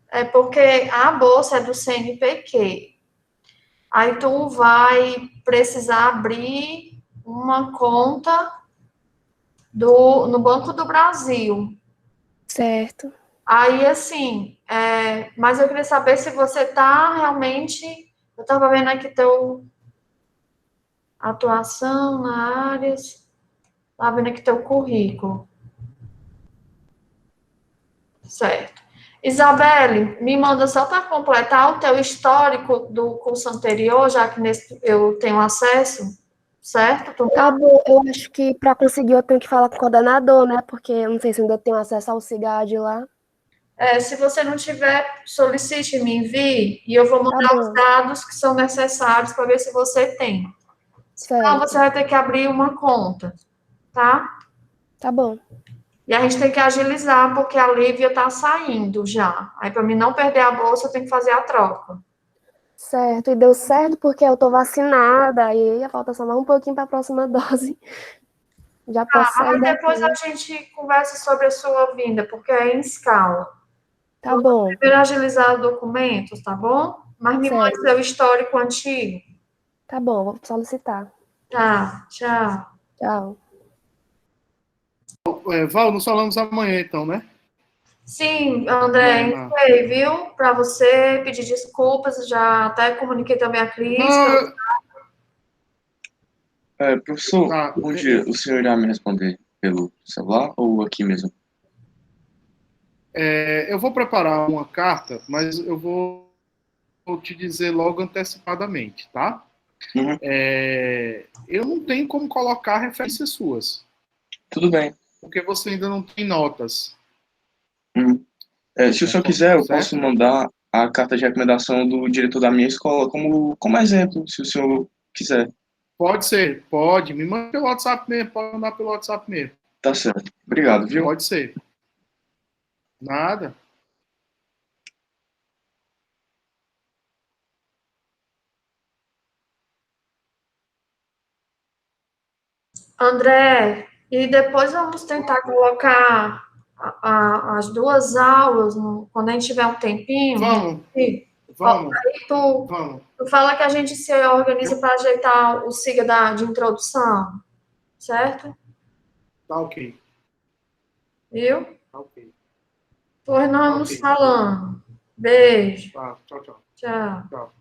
C: É porque a bolsa é do CNPq. Aí tu vai precisar abrir uma conta no Banco do Brasil.
F: Certo.
C: Aí, assim, mas eu queria saber se você está realmente... Eu estava vendo aqui teu atuação na área... Estava vendo aqui teu currículo. Certo. Isabelle, me manda só para completar o teu histórico do curso anterior, já que nesse eu tenho acesso, certo?
F: Tá bom, eu acho que para conseguir eu tenho que falar com o coordenador, né? Porque eu não sei se ainda tenho acesso ao CIGAD lá.
C: Se você não tiver, solicite, me envie, e eu vou mandar os
F: bom.
C: dados que são necessários para ver se você tem. Então,
F: Certo.
C: você vai ter que abrir uma conta, tá?
F: Tá bom.
C: E a gente tem que agilizar, porque a Lívia está saindo já. Aí, para mim não perder a bolsa, eu tenho que fazer a troca.
F: Certo, e deu certo porque eu tô vacinada, e falta só mais um pouquinho para a próxima dose. Já posso sair
C: Mas depois
F: daqui.
C: a gente conversa sobre a sua vinda, porque é em escala.
F: Tá bom.
C: Primeiro agilizar os documentos, tá bom? Mas me mande
F: Certo.
C: seu histórico antigo.
F: Tá bom, vou solicitar.
C: Tá, tchau.
F: Tchau.
B: Val, nos falamos amanhã, então, né?
C: Sim, André, enviei, viu? Para você pedir desculpas, já até comuniquei também a Cris.
B: Não,
G: Professor,
B: tá.
G: bom dia. O senhor irá me responder pelo celular ou aqui mesmo?
B: Eu vou preparar uma carta, mas eu vou te dizer logo antecipadamente, tá?
G: Uhum.
B: Eu não tenho como colocar referências suas.
G: Tudo bem.
B: Porque você ainda não tem notas.
G: Se o senhor quiser, eu posso mandar a carta de recomendação do diretor da minha escola como exemplo, se o senhor quiser.
B: Pode ser, pode. Me manda pelo WhatsApp mesmo, pode mandar pelo WhatsApp mesmo.
G: Tá certo. Obrigado, viu?
B: Pode ser. Nada.
C: André, e depois vamos tentar colocar as duas aulas, quando a gente tiver um tempinho.
B: Vamos.
C: Aí tu fala que a gente se organiza para ajeitar o SIGA de introdução, certo?
B: Tá ok.
C: Viu?
B: Tá ok.
C: Pois nós vamos falando. Beijo.
B: Tá, tchau, tchau.
C: Tchau.
B: Tchau.